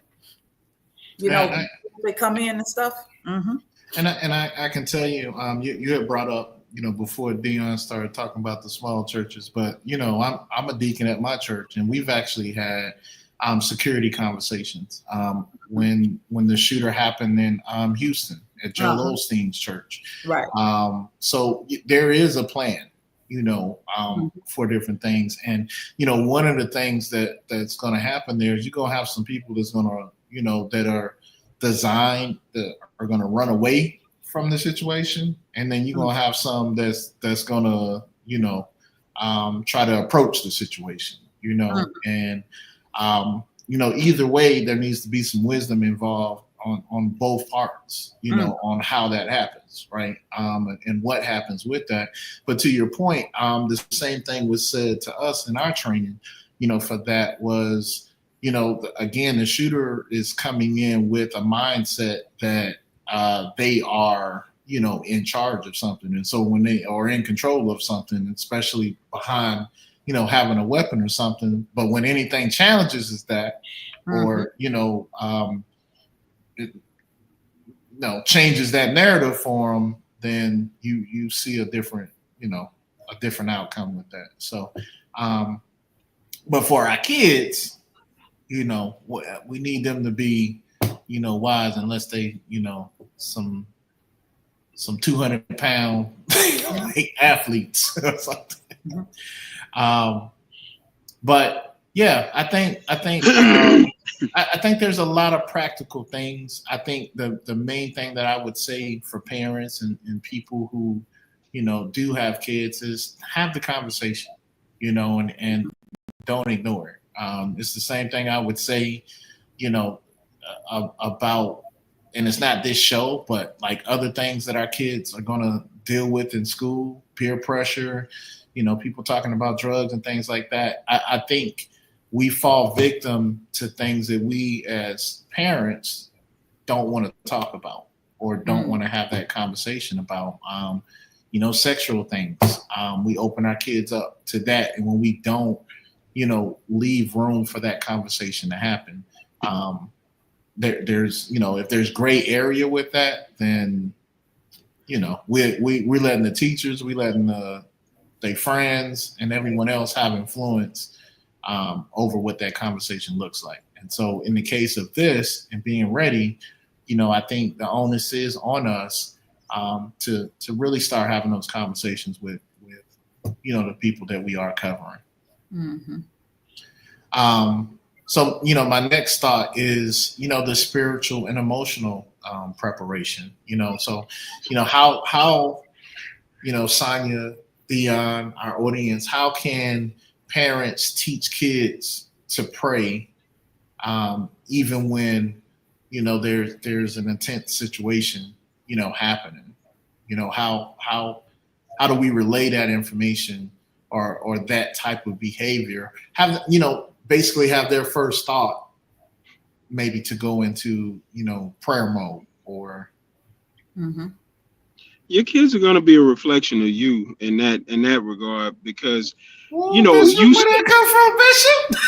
You know, they come in and stuff. Mm-hmm. And I can tell you, you had brought up, you know, before Dion started talking about the small churches, but you know, I'm a deacon at my church, and we've actually had security conversations when the shooter happened in Houston at Joel Osteen's church. Right. So there is a plan, you know, for different things, and you know, one of the things that's going to happen there is you're going to have some people that's going to, you know, that are designed that are going to run away from the situation, and then you're gonna have some that's gonna, you know, try to approach the situation, you know, and you know, either way, there needs to be some wisdom involved on both parts, you know, on how that happens, right, and what happens with that. But to your point, the same thing was said to us in our training, you know, for that was, you know, again, the shooter is coming in with a mindset that they are, you know, in charge of something. And so when they are in control of something, especially behind, you know, having a weapon or something, but when anything challenges is that, or, you know, changes that narrative for them, then you see a different, you know, a different outcome with that. So, but for our kids, you know, we need them to be, you know, wise, unless they, you know, some 200-pound like athletes or something. But yeah, I think there's a lot of practical things. I think the main thing that I would say for parents and people who, you know, do have kids is have the conversation, you know, and don't ignore it. It's the same thing I would say, you know, about, and it's not this show, but like other things that our kids are going to deal with in school, peer pressure, you know, people talking about drugs and things like that. I think we fall victim to things that we as parents don't want to talk about or don't want to have that conversation about, you know, sexual things. We open our kids up to that. And when we don't, you know, leave room for that conversation to happen, there's, you know, if there's gray area with that, then, you know, we're letting the teachers, we letting their friends and everyone else have influence over what that conversation looks like. And so in the case of this and being ready, you know, I think the onus is on us to really start having those conversations with, you know, the people that we are covering. So, you know, my next thought is, you know, the spiritual and emotional preparation, you know, so, you know, how, you know, Sonia, Theon, our audience, how can parents teach kids to pray even when, you know, there's an intense situation, you know, happening? You know, how do we relay that information or that type of behavior? Have, you know, basically have their first thought maybe to go into, you know, prayer mode or. Your kids are going to be a reflection of you in that regard, because you know Bishop, where that come from, Bishop?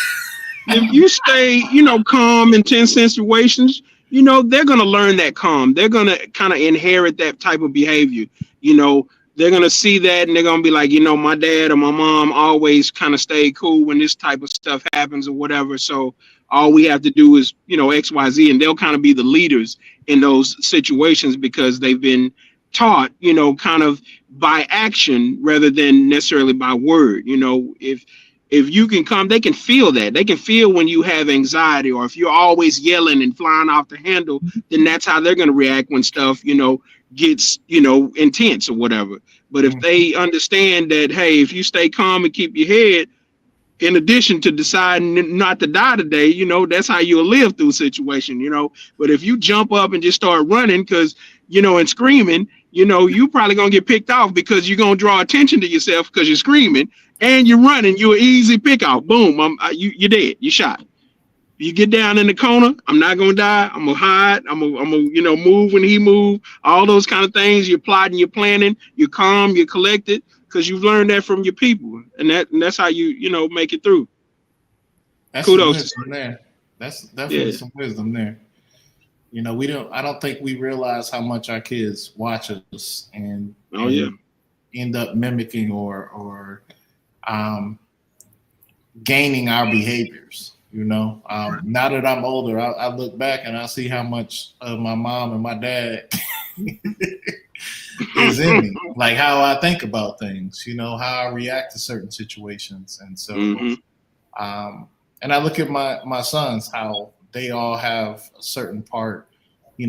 if you stay, calm in tense situations, they're going to learn that calm. They're going to kind of inherit that type of behavior. They're going to see that and they're going to be like, my dad or my mom always kind of stay cool when this type of stuff happens or whatever. So all we have to do is, X, Y, Z, and they'll kind of be the leaders in those situations because they've been taught, kind of by action rather than necessarily by word. If you can come, they can feel that. They can feel when you have anxiety, or if you're always yelling and flying off the handle, then that's how they're going to react when stuff, gets, intense or whatever. But if they understand that, hey, if you stay calm and keep your head, in addition to deciding not to die today, that's how you'll live through a situation, But if you jump up and just start running because, and screaming, you probably going to get picked off because you're going to draw attention to yourself because you're screaming and you're running. You're an easy pick off. Boom. You're dead. You're shot. You get down in the corner, I'm not going to die. I'm going to hide. I'm going to, move when he move. All those kind of things. You're plotting, you're planning, you're calm, you're collected, because you've learned that from your people. And that's how you, make it through. That's Kudos. some wisdom there. That's definitely some wisdom there. I don't think we realize how much our kids watch us and end up mimicking or gaining our behaviors. Now that I'm older, I look back and I see how much of my mom and my dad is in me, like how I think about things, how I react to certain situations. And so, and I look at my sons, how they all have a certain part,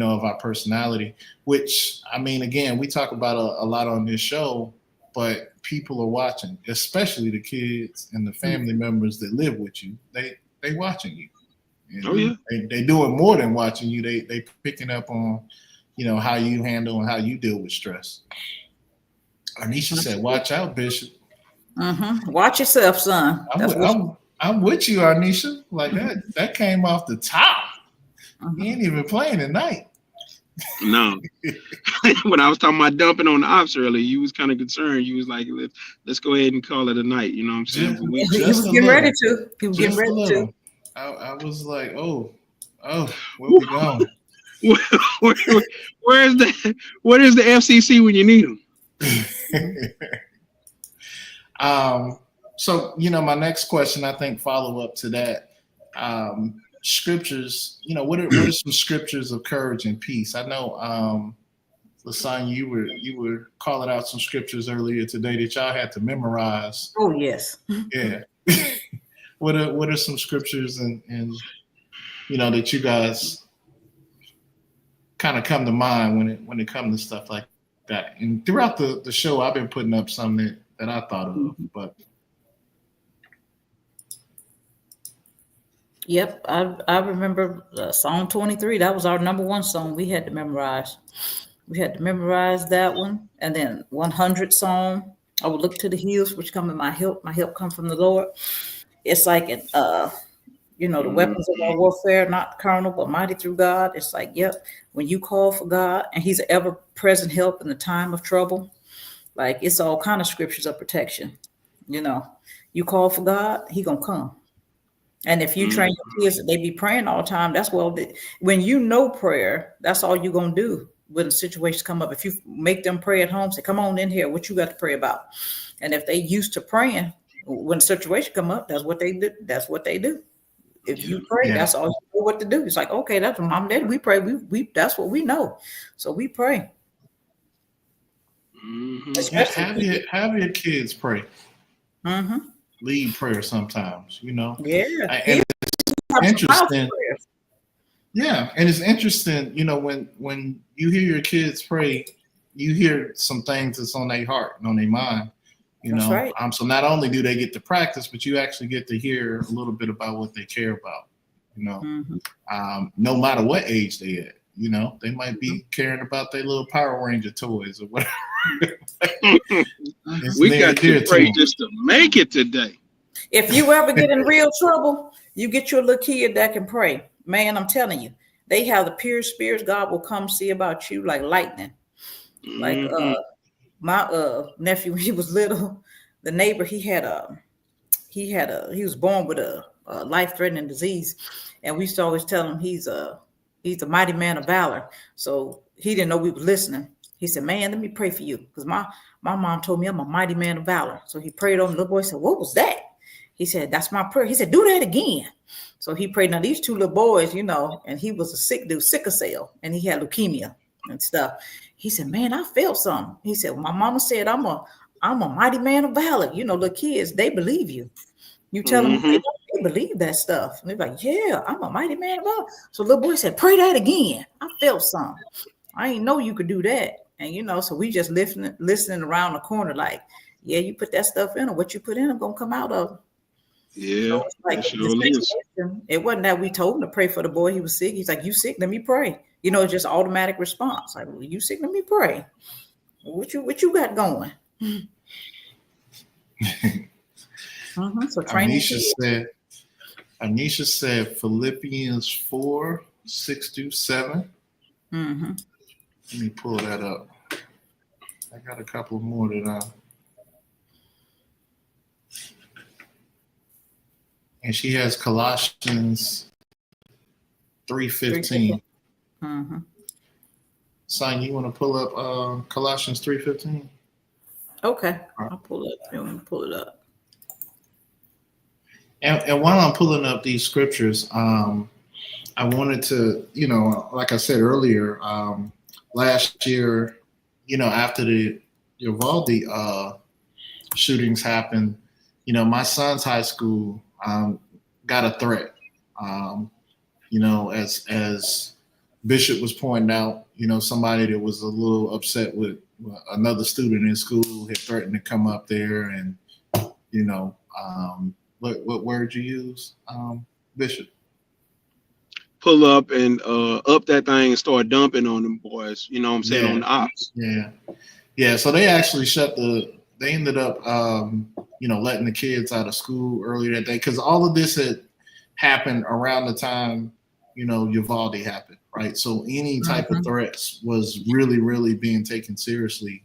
of our personality, which, I mean, again, we talk about a lot on this show, but people are watching, especially the kids and the family members that live with you. They watching you. They doing more than watching you. They picking up on, how you handle and how you deal with stress. Anisha said, "Watch out, Bishop." Watch yourself, son. I'm with you, Anisha. Like that came off the top. He ain't even playing tonight. No. When I was talking about dumping on the ops earlier, you was kind of concerned. You was like, let's go ahead and call it a night. You know what I'm saying? He was getting ready to. He was getting ready to. I was like, oh, where we going? Where is the FCC when you need them? So, my next question, I think, follow up to that, scriptures, what are some scriptures of courage and peace? I know, Lasagna, you were calling out some scriptures earlier today that y'all had to memorize. Oh, yes. Yeah. What are some scriptures and that you guys kind of come to mind when it comes to stuff like that? And throughout the show, I've been putting up some that I thought of, but. Yep, I remember Psalm 23. That was our number one song we had to memorize. We had to memorize that one. And then 100 Psalm. I would look to the hills, which come in my help. My help come from the Lord. It's like, the weapons of our warfare, not carnal, but mighty through God. It's like, yep, when you call for God and he's an ever-present help in the time of trouble, like it's all kind of scriptures of protection. You call for God, he gonna come. And if you train your kids that they be praying all the time, that's when you know prayer, that's all you're going to do when situations come up. If you make them pray at home, say, come on in here, what you got to pray about? And if they used to praying, when a situation come up, that's what they do. That's what they do. If you pray, that's all you know what to do. It's like, okay, that's what mom and dad, we pray. We that's what we know. So we pray. Have your kids pray. Lead prayer sometimes, Yeah. And it's interesting. Yeah, and it's interesting, when you hear your kids pray, you hear some things that's on their heart and on their mind. That's right. So not only do they get to practice, but you actually get to hear a little bit about what they care about. No matter what age they at. They might be caring about their little Power Ranger toys or whatever. We got to pray just to make it today. If you ever get in real trouble, you get your little kid that can pray. Man, I'm telling you, they have the pure spirits. God will come see about you like lightning. Like my nephew, when he was little, the neighbor, he was born with a life-threatening disease, and we used to always tell him he's a mighty man of valor. So he didn't know we were listening. He said, "Man, let me pray for you, because my mom told me I'm a mighty man of valor." So he prayed on the little boy. Said, "What was that?" He said, "That's my prayer." He said, "Do that again." So he prayed. Now these two little boys, and he was a sickle cell, and he had leukemia and stuff. He said, "Man, I felt something." He said, "My mama said I'm a mighty man of valor." The kids, they believe you. You tell them, they believe that stuff. And they're like, "Yeah, I'm a mighty man of valor." So little boy said, "Pray that again. I felt something. I didn't know you could do that." And so we just listening around the corner, like, yeah, you put that stuff in, or what you put in, I'm gonna come out of. Yeah, So it's like sure is. It wasn't that we told him to pray for the boy. He was sick. He's like, "You sick? Let me pray." It's just automatic response. Like, "Well, you sick? Let me pray." What you got going? So training. Anisha said Philippians 4:6-7. Let me pull that up. I got a couple more that and she has Colossians 3:15. Son, you want to pull up Colossians 3:15? Okay, I'll pull it. You want to pull it up? And while I'm pulling up these scriptures, I wanted to, like I said earlier, last year, after the Uvalde shootings happened, my son's high school got a threat. As Bishop was pointing out, somebody that was a little upset with another student in school had threatened to come up there and, what word you use, Bishop? Pull up and up that thing and start dumping on them boys. You know what I'm saying? On the ops. Yeah. So they actually they ended up, letting the kids out of school earlier that day, because all of this had happened around the time, Uvalde happened, right? So any type of threats was really, really being taken seriously,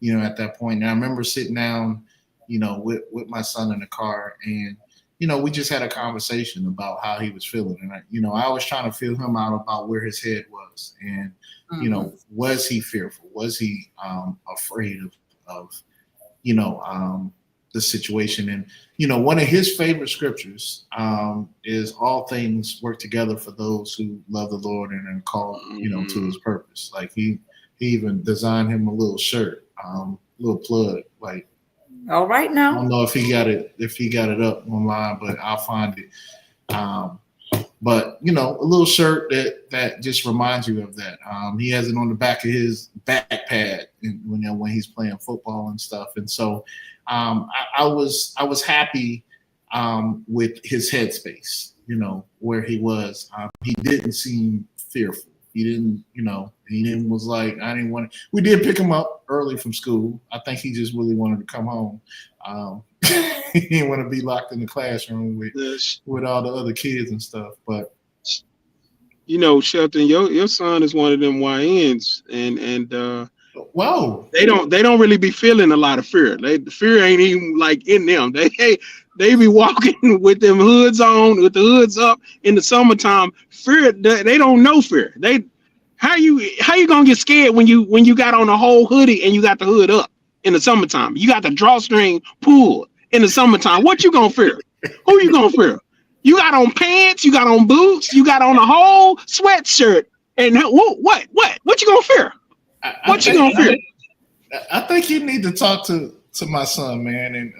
at that point. And I remember sitting down, with my son in the car, and we just had a conversation about how he was feeling, and I was trying to feel him out about where his head was, and was he fearful? Was he afraid of the situation? And one of his favorite scriptures is "All things work together for those who love the Lord and are called, to His purpose." Like he even designed him a little shirt, little plug, like. All right now. I don't know if he got it up online, but I'll find it. But a little shirt that just reminds you of that. He has it on the back of his backpack when he's playing football and stuff. And so I was happy with his headspace, where he was. He didn't seem fearful. He didn't, was like, I didn't want to. We did pick him up early from school. I think he just really wanted to come home. He didn't want to be locked in the classroom with all the other kids and stuff. But Shelton, your son is one of them YNs, and whoa, they don't really be feeling a lot of fear. The fear ain't even like in them. They be walking with them hoods on, with the hoods up in the summertime. Fear, they don't know fear. How you gonna get scared when you got on a whole hoodie and you got the hood up in the summertime? You got the drawstring pulled in the summertime. What you gonna fear? Who you gonna fear? You got on pants, you got on boots, you got on a whole sweatshirt, and what you gonna fear? What you gonna fear? I think you need to talk to my son, man. And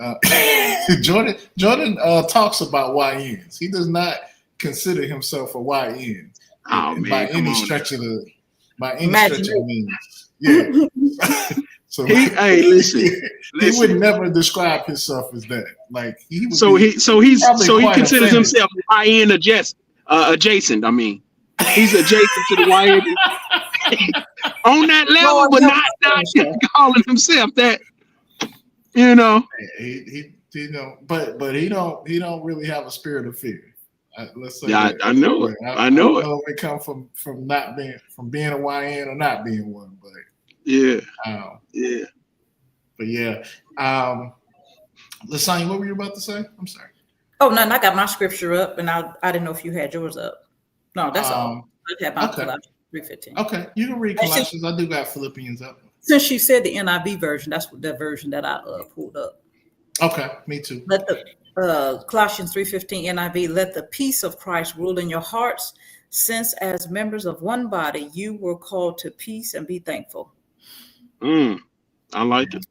Jordan talks about YNs. He does not consider himself a YN by any stretch of the means. Yeah. So listen. He would never describe himself as that. Like he considers himself YN adjacent. I mean, he's adjacent to the YN on that level, but not calling himself that. He but he don't really have a spirit of fear. Let's say that. I know it. I know it. It comes from being a YN or not being one, but Yeah. Um, Yeah. but yeah, Lasagna, what were you about to say? I'm sorry. Oh, no, I got my scripture up, and I didn't know if you had yours up. No, that's all. I had my Okay. Colossians 3:15. Okay, you can read And Colossians. I do got Philippians up. since she said the NIV version, that's the version that I pulled up. Okay, me too. Let the Colossians 3:15 NIV, let the peace of Christ rule in your hearts, since as members of one body you were called to peace, and be thankful. I like it.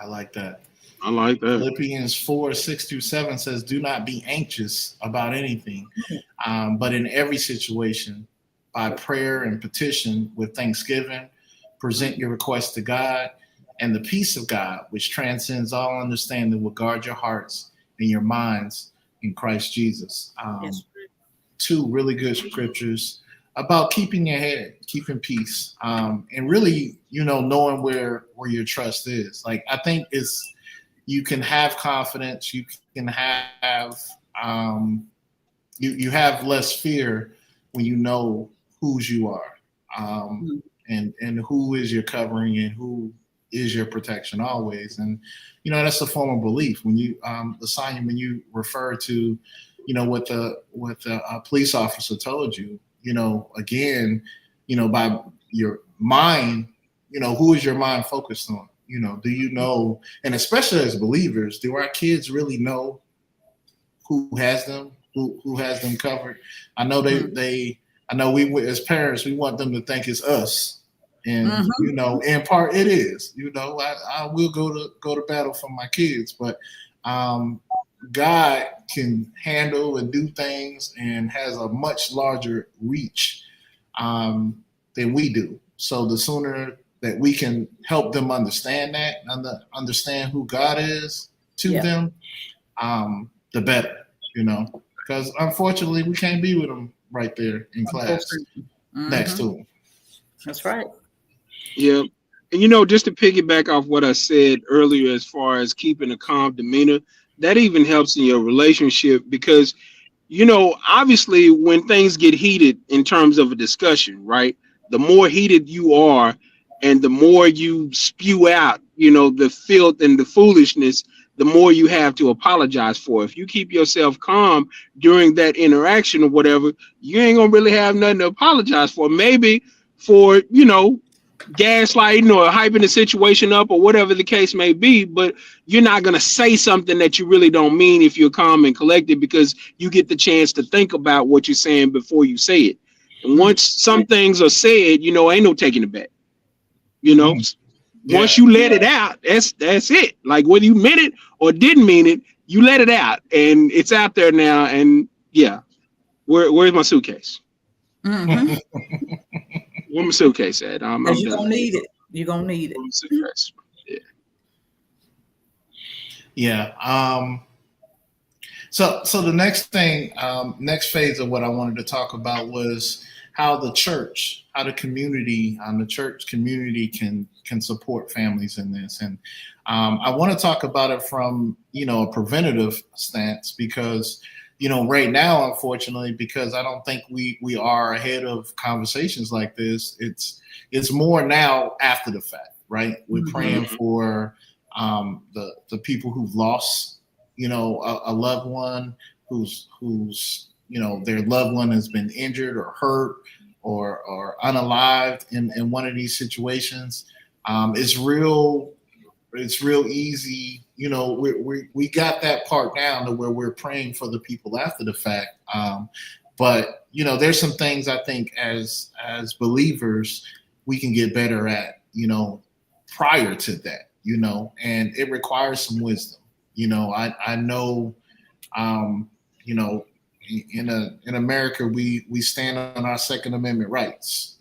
I like that. I like that. Philippians 4:6-7 says, "Do not be anxious about anything, but in every situation, by prayer and petition with thanksgiving, present your requests to God, and the peace of God, which transcends all understanding, will guard your hearts and your minds in Christ Jesus." Yes. Two really good scriptures about keeping your head, keeping peace, and really, knowing where your trust is. Like, I think you can have confidence, you can have you have less fear when you know whose you are, and who is your covering and who is your protection always. And that's a form of belief. When you Lasagna, when you refer to what the police officer told you, again, by your mind, who is your mind focused on? Do you know, and especially as believers, do our kids really know who has them, who has them covered? I know I know we as parents, we want them to think it's us. And in part it is. I will go to battle for my kids, but God can handle and do things and has a much larger reach than we do. So the sooner that we can help them understand that, understand who God is to them, the better, because unfortunately we can't be with them right there in class next to them. That's right. Yeah. And just to piggyback off what I said earlier, as far as keeping a calm demeanor, that even helps in your relationship because, obviously when things get heated in terms of a discussion, right? The more heated you are and the more you spew out, the filth and the foolishness, the more you have to apologize for. If you keep yourself calm during that interaction or whatever, you ain't gonna really have nothing to apologize for. Maybe for, gaslighting or hyping the situation up or whatever the case may be, but you're not going to say something that you really don't mean if you're calm and collected, because you get the chance to think about what you're saying before you say it. And once some things are said, ain't no taking it back. Once you let it out, that's it. Like whether you meant it or didn't mean it, you let it out and it's out there now. And where's my suitcase? Where's my suitcase at? I'm you're gonna need it. You're gonna need it. So the next thing, next phase of what I wanted to talk about was how the church community can support families in this. And I want to talk about it from, a preventative stance, because, right now, unfortunately, because I don't think we are ahead of conversations like this, it's more now after the fact, right? We're praying for the people who've lost, a loved one who's their loved one has been injured or hurt or unalived in one of these situations. It's real easy. We got that part down to where we're praying for the people after the fact. But there's some things I think as believers we can get better at, prior to that, and it requires some wisdom. I know, in America, we stand on our Second Amendment rights,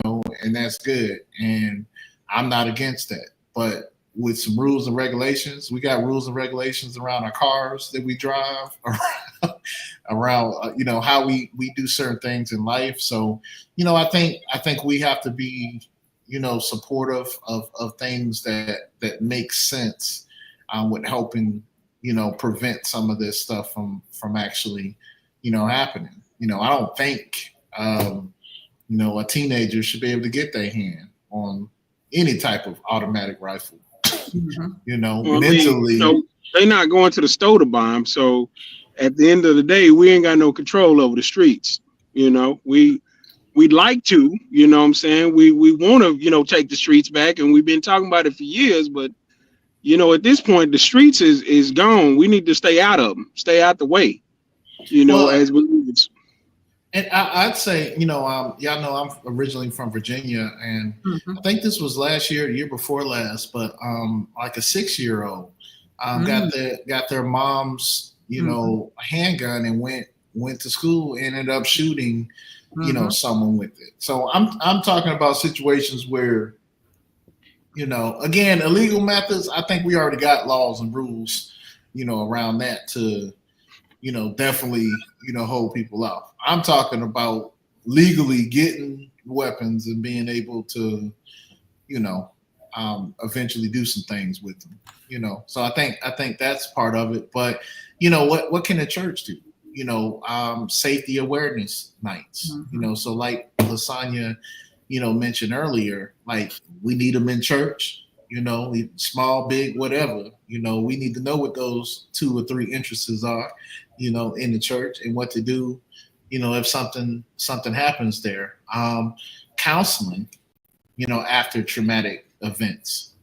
and that's good. And I'm not against that. But with some rules and regulations, we got rules and regulations around our cars that we drive, around how we do certain things in life. So, I think we have to be, supportive of things that make sense with helping, prevent some of this stuff from actually, happening. I don't think, a teenager should be able to get their hand on, any type of automatic rifle. Mm-hmm. Well, Mentally, they're not going to the store to buy them. So at the end of the day, we ain't got no control over the streets. We'd like to, what I'm saying? We want to, take the streets back, and we've been talking about it for years, but at this point, the streets is gone. We need to stay out of them, stay out the way, as believers. And I'd say, y'all know I'm originally from Virginia, and I think this was last year, the year before last, but like a 6-year-old got their mom's, handgun and went to school, ended up shooting, someone with it. So I'm talking about situations where, again, illegal methods. I think we already got laws and rules, around that to, definitely, hold people off. I'm talking about legally getting weapons and being able to, eventually do some things with them, So I think that's part of it. But, what can the church do? Safety awareness nights, so like Lasagna, mentioned earlier, like we need them in church, small, big, whatever, we need to know what those 2 or 3 interests are, in the church and what to do, if something happens there. Counseling, after traumatic events,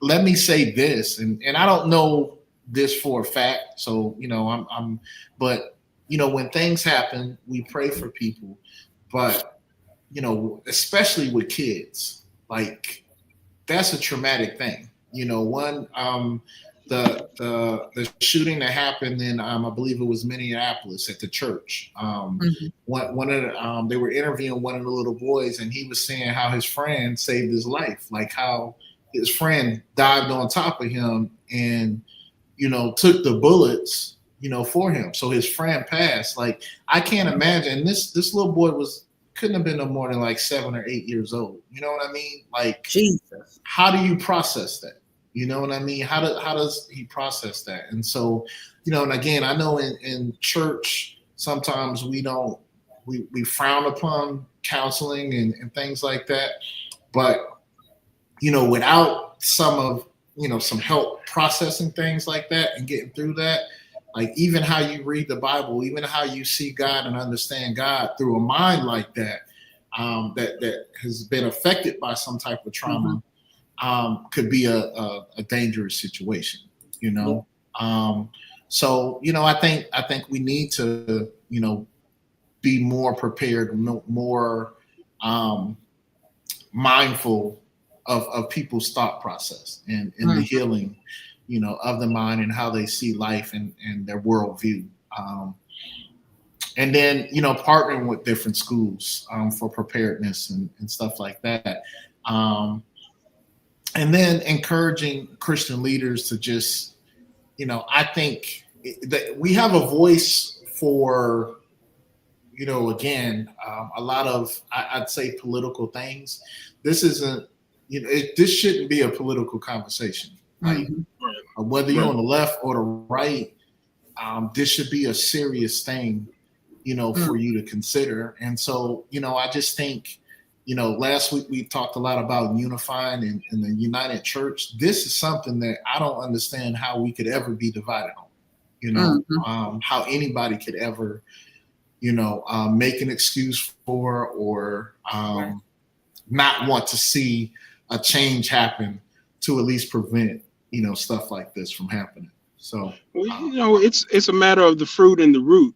let me say this, and I don't know this for a fact. So, but, when things happen, we pray for people, but, especially with kids, like that's a traumatic thing. The shooting that happened in, I believe it was Minneapolis at the church. One of they were interviewing one of the little boys, and he was saying how his friend saved his life, like how his friend dived on top of him and, took the bullets, for him. So his friend passed. Like, I can't imagine this little boy couldn't have been no more than like 7 or 8 years old. You know what I mean? Like, Jesus, how do you process that? You know what I mean? How does he process that? And so, and again, I know in church, sometimes we frown upon counseling and things like that. But, without some help processing things like that and getting through that, like even how you read the Bible, even how you see God and understand God through a mind like that, that has been affected by some type of trauma, could be a dangerous situation, So, I think we need to, be more prepared, more mindful of people's thought process and the healing, of the mind and how they see life and their worldview. And then, partnering with different schools for preparedness and stuff like that. And then encouraging Christian leaders to just, I think that we have a voice for, again, a lot of, I'd say, political things. This isn't, this shouldn't be a political conversation. Like, whether you're on the left or the right, this should be a serious thing, for you to consider. And so, I just think, last week we talked a lot about unifying in the United Church. This is something that I don't understand how we could ever be divided on, how anybody could ever, make an excuse for or not want to see a change happen to at least prevent, stuff like this from happening. So, it's a matter of the fruit and the root.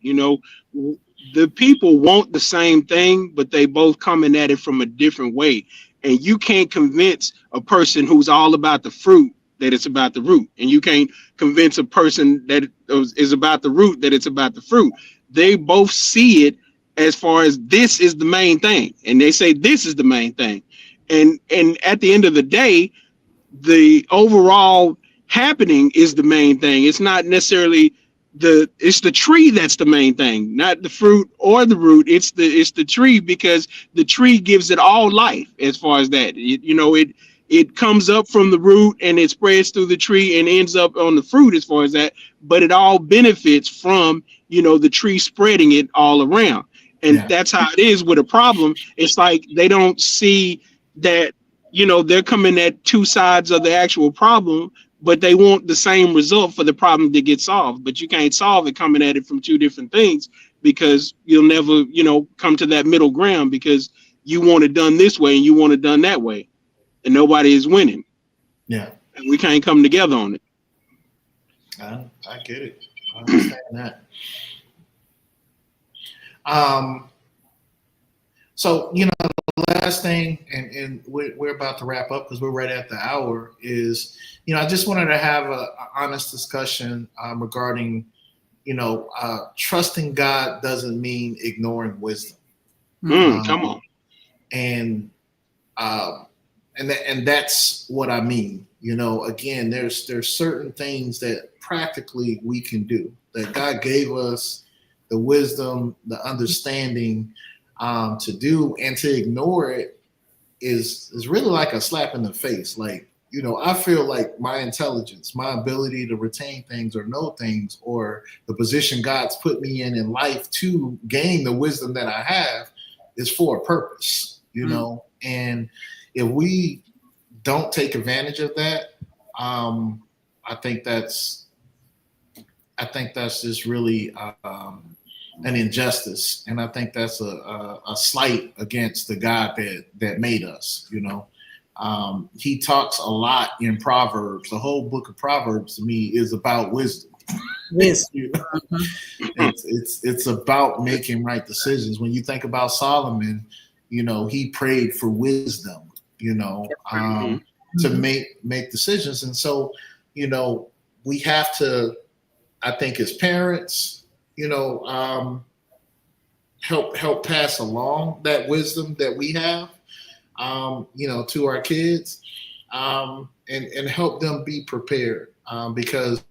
The people want the same thing, but they both coming at it from a different way. And you can't convince a person who's all about the fruit that it's about the root. And you can't convince a person that is about the root that it's about the fruit. They both see it as far as this is the main thing. And they say this is the main thing. And at the end of the day, the overall happening is the main thing. It's not necessarily it's the tree that's the main thing, not the fruit or the root. It's the tree, because the tree gives it all life. As far as that, it comes up from the root and it spreads through the tree and ends up on the fruit. As far as that, but it all benefits from the tree spreading it all around. And that's how it is with a problem. It's like they don't see that, they're coming at two sides of the actual problem, but they want the same result for the problem to get solved. But you can't solve it coming at it from two different things, because you'll never, come to that middle ground, because you want it done this way and you want it done that way, and nobody is winning. Yeah. And we can't come together on it. I get it. I understand that. So, the last thing, and we're about to wrap up because we're right at the hour, is, I just wanted to have an honest discussion regarding, trusting God doesn't mean ignoring wisdom. Come on. And that's what I mean. Again, there's certain things that practically we can do, that God gave us the wisdom, the understanding to do, and to ignore it is really like a slap in the face. Like, I feel like my intelligence, my ability to retain things or know things, or the position God's put me in life to gain the wisdom that I have, is for a purpose, and if we don't take advantage of that, I think that's just really an injustice, and I think that's a slight against the God that made us. He talks a lot in Proverbs. The whole book of Proverbs to me is about wisdom. It's about making right decisions. When you think about Solomon, he prayed for wisdom, to make decisions. And so, we have to, I think, as parents, help pass along that wisdom that we have, to our kids, and help them be prepared, because,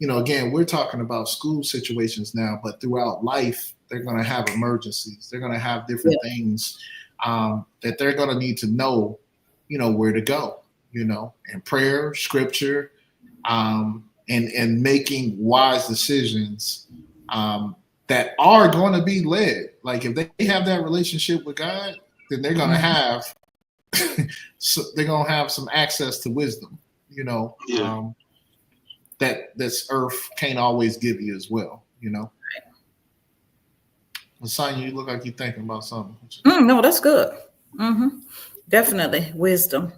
again, we're talking about school situations now, but throughout life, they're going to have emergencies. They're going to have different things that they're going to need to know, where to go, and prayer, scripture, and making wise decisions that are going to be led. Like, if they have that relationship with God, then they're going to have some access to wisdom, that this earth can't always give you as well, Sonia, you look like you're thinking about something. No, that's good. Definitely wisdom.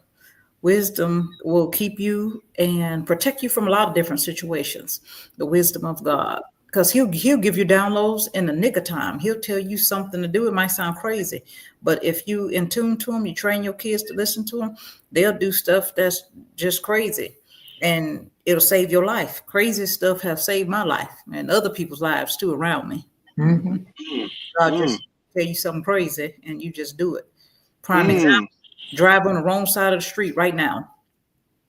Wisdom will keep you and protect you from a lot of different situations. The wisdom of God, because he'll give you downloads in the nick of time. He'll tell you something to do. It might sound crazy, but if you in tune to him, you train your kids to listen to him, they'll do stuff that's just crazy, and it'll save your life. Crazy stuff have saved my life and other people's lives too around me. God just tell you something crazy and you just do it. Prime example, drive on the wrong side of the street right now.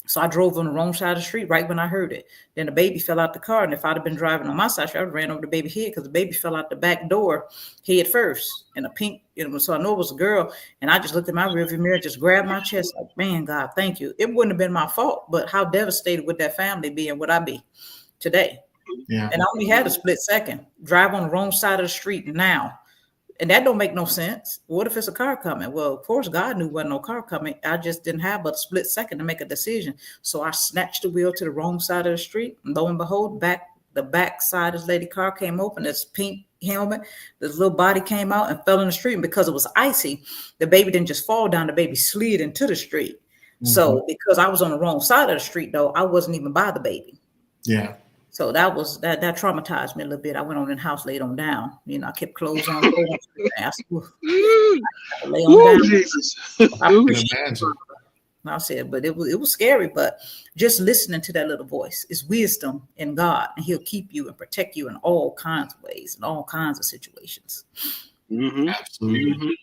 So I drove on the wrong side of the street right when I heard it. Then the baby fell out the car. And if I'd have been driving on my side, I would have ran over the baby's head, because the baby fell out the back door head first in a pink, so I know it was a girl. And I just looked at my rearview mirror, just grabbed my chest like, man, God, thank you. It wouldn't have been my fault, but how devastated would that family be, and would I be today? Yeah. And I only had a split second. Drive on the wrong side of the street now. And that don't make no sense. What if it's a car coming? Well, of course, God knew wasn't no car coming. I just didn't have but a split second to make a decision. So I snatched the wheel to the wrong side of the street. And lo and behold, the back side of this lady car came open. This pink helmet, this little body came out and fell in the street. And because it was icy, the baby didn't just fall down. The baby slid into the street. So because I was on the wrong side of the street, though, I wasn't even by the baby. Yeah. So that traumatized me a little bit. I went on in the house, laid on down. I kept clothes on. I lay on down. Jesus. I said, but it was scary. But just listening to that little voice is wisdom in God, and He'll keep you and protect you in all kinds of ways, in all kinds of situations. Absolutely.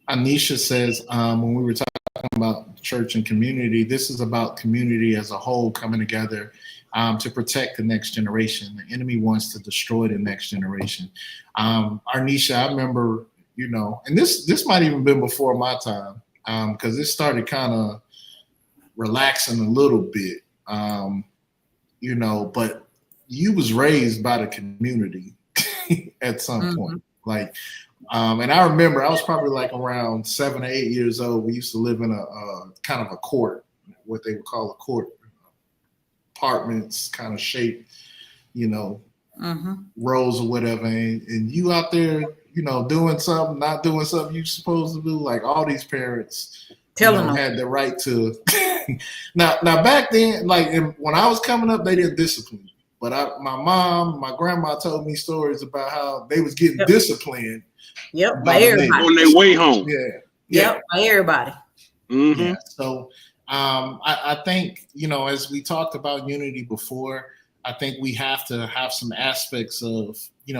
Anisha says, when we were talking about church and community, this is about community as a whole coming together to protect the next generation. The enemy wants to destroy the next generation. Arnisha, I remember, and this might even been before my time, because it started kind of relaxing a little bit, but you was raised by the community at some point. Like, And I remember I was probably like around 7 or 8 years old. We used to live in a kind of a court, what they would call a court, apartments kind of shaped, rows or whatever. And you out there, doing something, not doing something you're supposed to do. Like all these parents telling them had the right to. now back then, like when I was coming up, they didn't discipline. But my mom, my grandma told me stories about how they was getting disciplined. Yep, by everybody on their way home. Yeah. Yep, by everybody. Mm-hmm. Yeah. So I think, as we talked about unity before, I think we have to have some aspects of,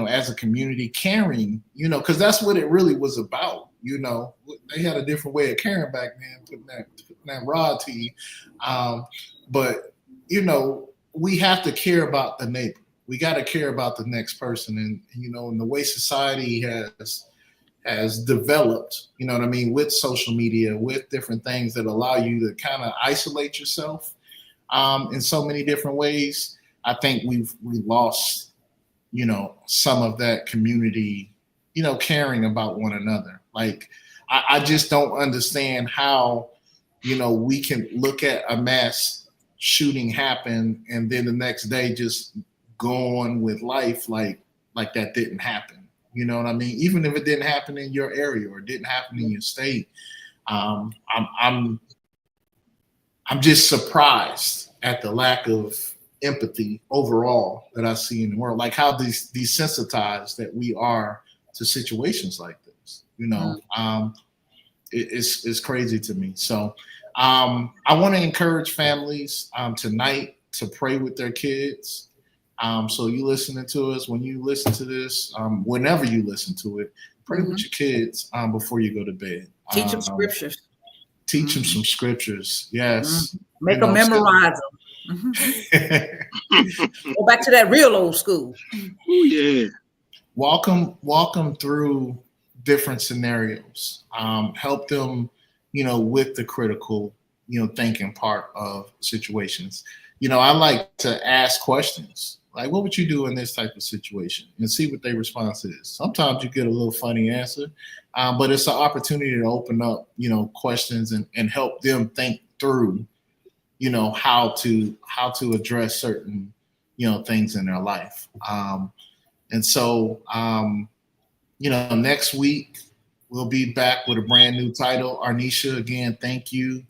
as a community caring, because that's what it really was about. They had a different way of caring back then, putting that rod to you. But, we have to care about the neighbor. We got to care about the next person. And, and the way society has developed, with social media, with different things that allow you to kind of isolate yourself in so many different ways. I think we lost, some of that community, caring about one another. Like, I just don't understand how, we can look at a mass shooting happen and then the next day just go on with life like that didn't happen. You know what I mean? Even if it didn't happen in your area or didn't happen in your state, I'm just surprised at the lack of empathy overall that I see in the world. Like how desensitized that we are to situations like this. It's crazy to me. So I want to encourage families tonight to pray with their kids. So you listening to us, when you listen to this, whenever you listen to it, pray with your kids before you go to bed. Teach them scriptures. Teach them some scriptures. Yes. Make them memorize them. Go back to that real old school. Oh yeah. Walk them through different scenarios. Help them, with the critical, thinking part of situations. I like to ask questions like, what would you do in this type of situation, and see what their response is. Sometimes you get a little funny answer, but it's an opportunity to open up, questions and help them think through, how to address certain, things in their life. And so, next week we'll be back with a brand new title. Arnisha, again, thank you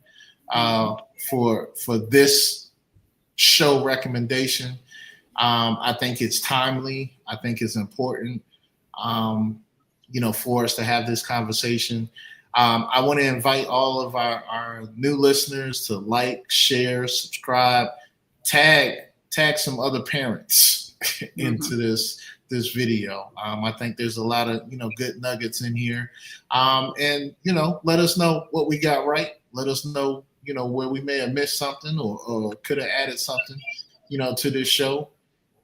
for this show recommendation. I think it's timely. I think it's important, for us to have this conversation. I want to invite all of our new listeners to like, share, subscribe, tag some other parents into this video. I think there's a lot of, good nuggets in here. And, let us know what we got right. Let us know, where we may have missed something or could have added something, to this show.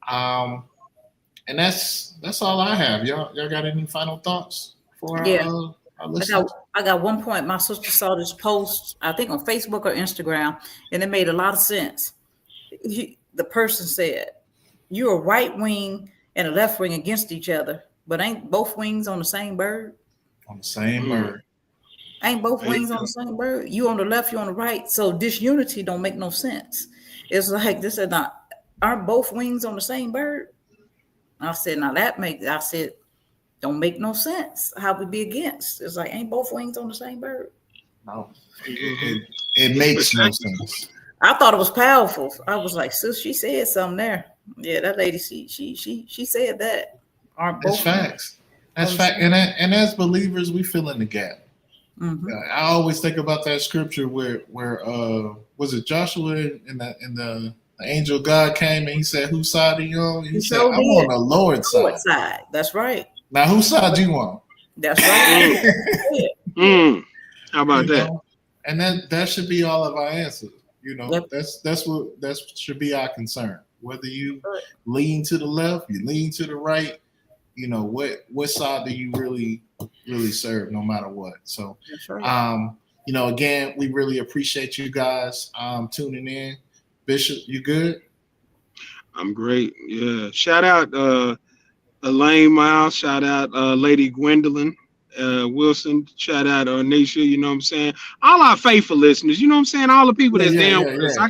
And that's all I have. Y'all got any final thoughts for our listeners? I got one point. My sister saw this post, I think on Facebook or Instagram, and it made a lot of sense. The person said, you're a right wing and a left wing against each other, but ain't both wings on the same bird? On the same bird. Ain't both wings on the same bird? You on the left, you on the right. So disunity don't make no sense. It's like this is not, aren't both wings on the same bird? I said, don't make no sense. How we be against? It's like, ain't both wings on the same bird? No, it makes no sense. I thought it was powerful. I was like, sis, she said something there. Yeah, that lady, she said that. Aren't both? That's facts. That's fact. And as believers, we fill in the gap. Mm-hmm. I always think about that scripture where was it Joshua and the angel of God came and he said, whose side are you on? He said, I'm on the Lord's side. That's right. Now, whose side do you on? That's right. How about that? And that should be all of our answers. Yep. That should be our concern. Whether you lean to the left, you lean to the right, what side do you really serve, no matter what. So, that's right. Again, we really appreciate you guys tuning in. Bishop, you good? I'm great. Yeah. Shout out Elaine Miles, shout out Lady Gwendolyn Wilson, shout out Nisha, you know what I'm saying? All our faithful listeners, you know what I'm saying? All the people that's down with us. I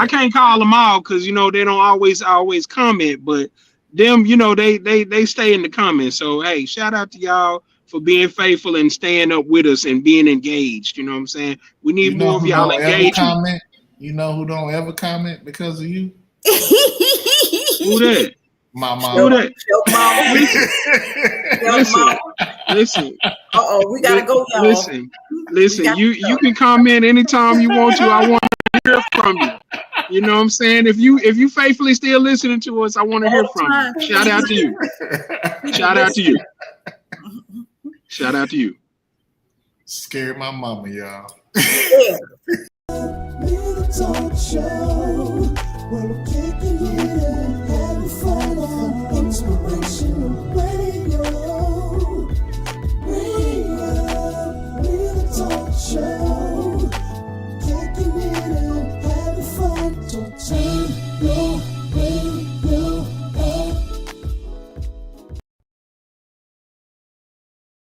can't call them all because you know they don't always comment, but them, you know, they stay in the comments. So hey, shout out to y'all for being faithful and staying up with us and being engaged. You know what I'm saying? We need more of y'all engagement. You know who don't ever comment because of you? Who that? My mom. Who that? Listen. We gotta go, y'all. Listen. You can comment anytime you want to. I want to hear from you. You know what I'm saying? If you faithfully still listening to us, I want to hear from you. Shout out to you. Shout out to you. Shout out to you. Scared my mama, y'all. Little talk show. Well, I'm kicking it and having fun on inspirational radio.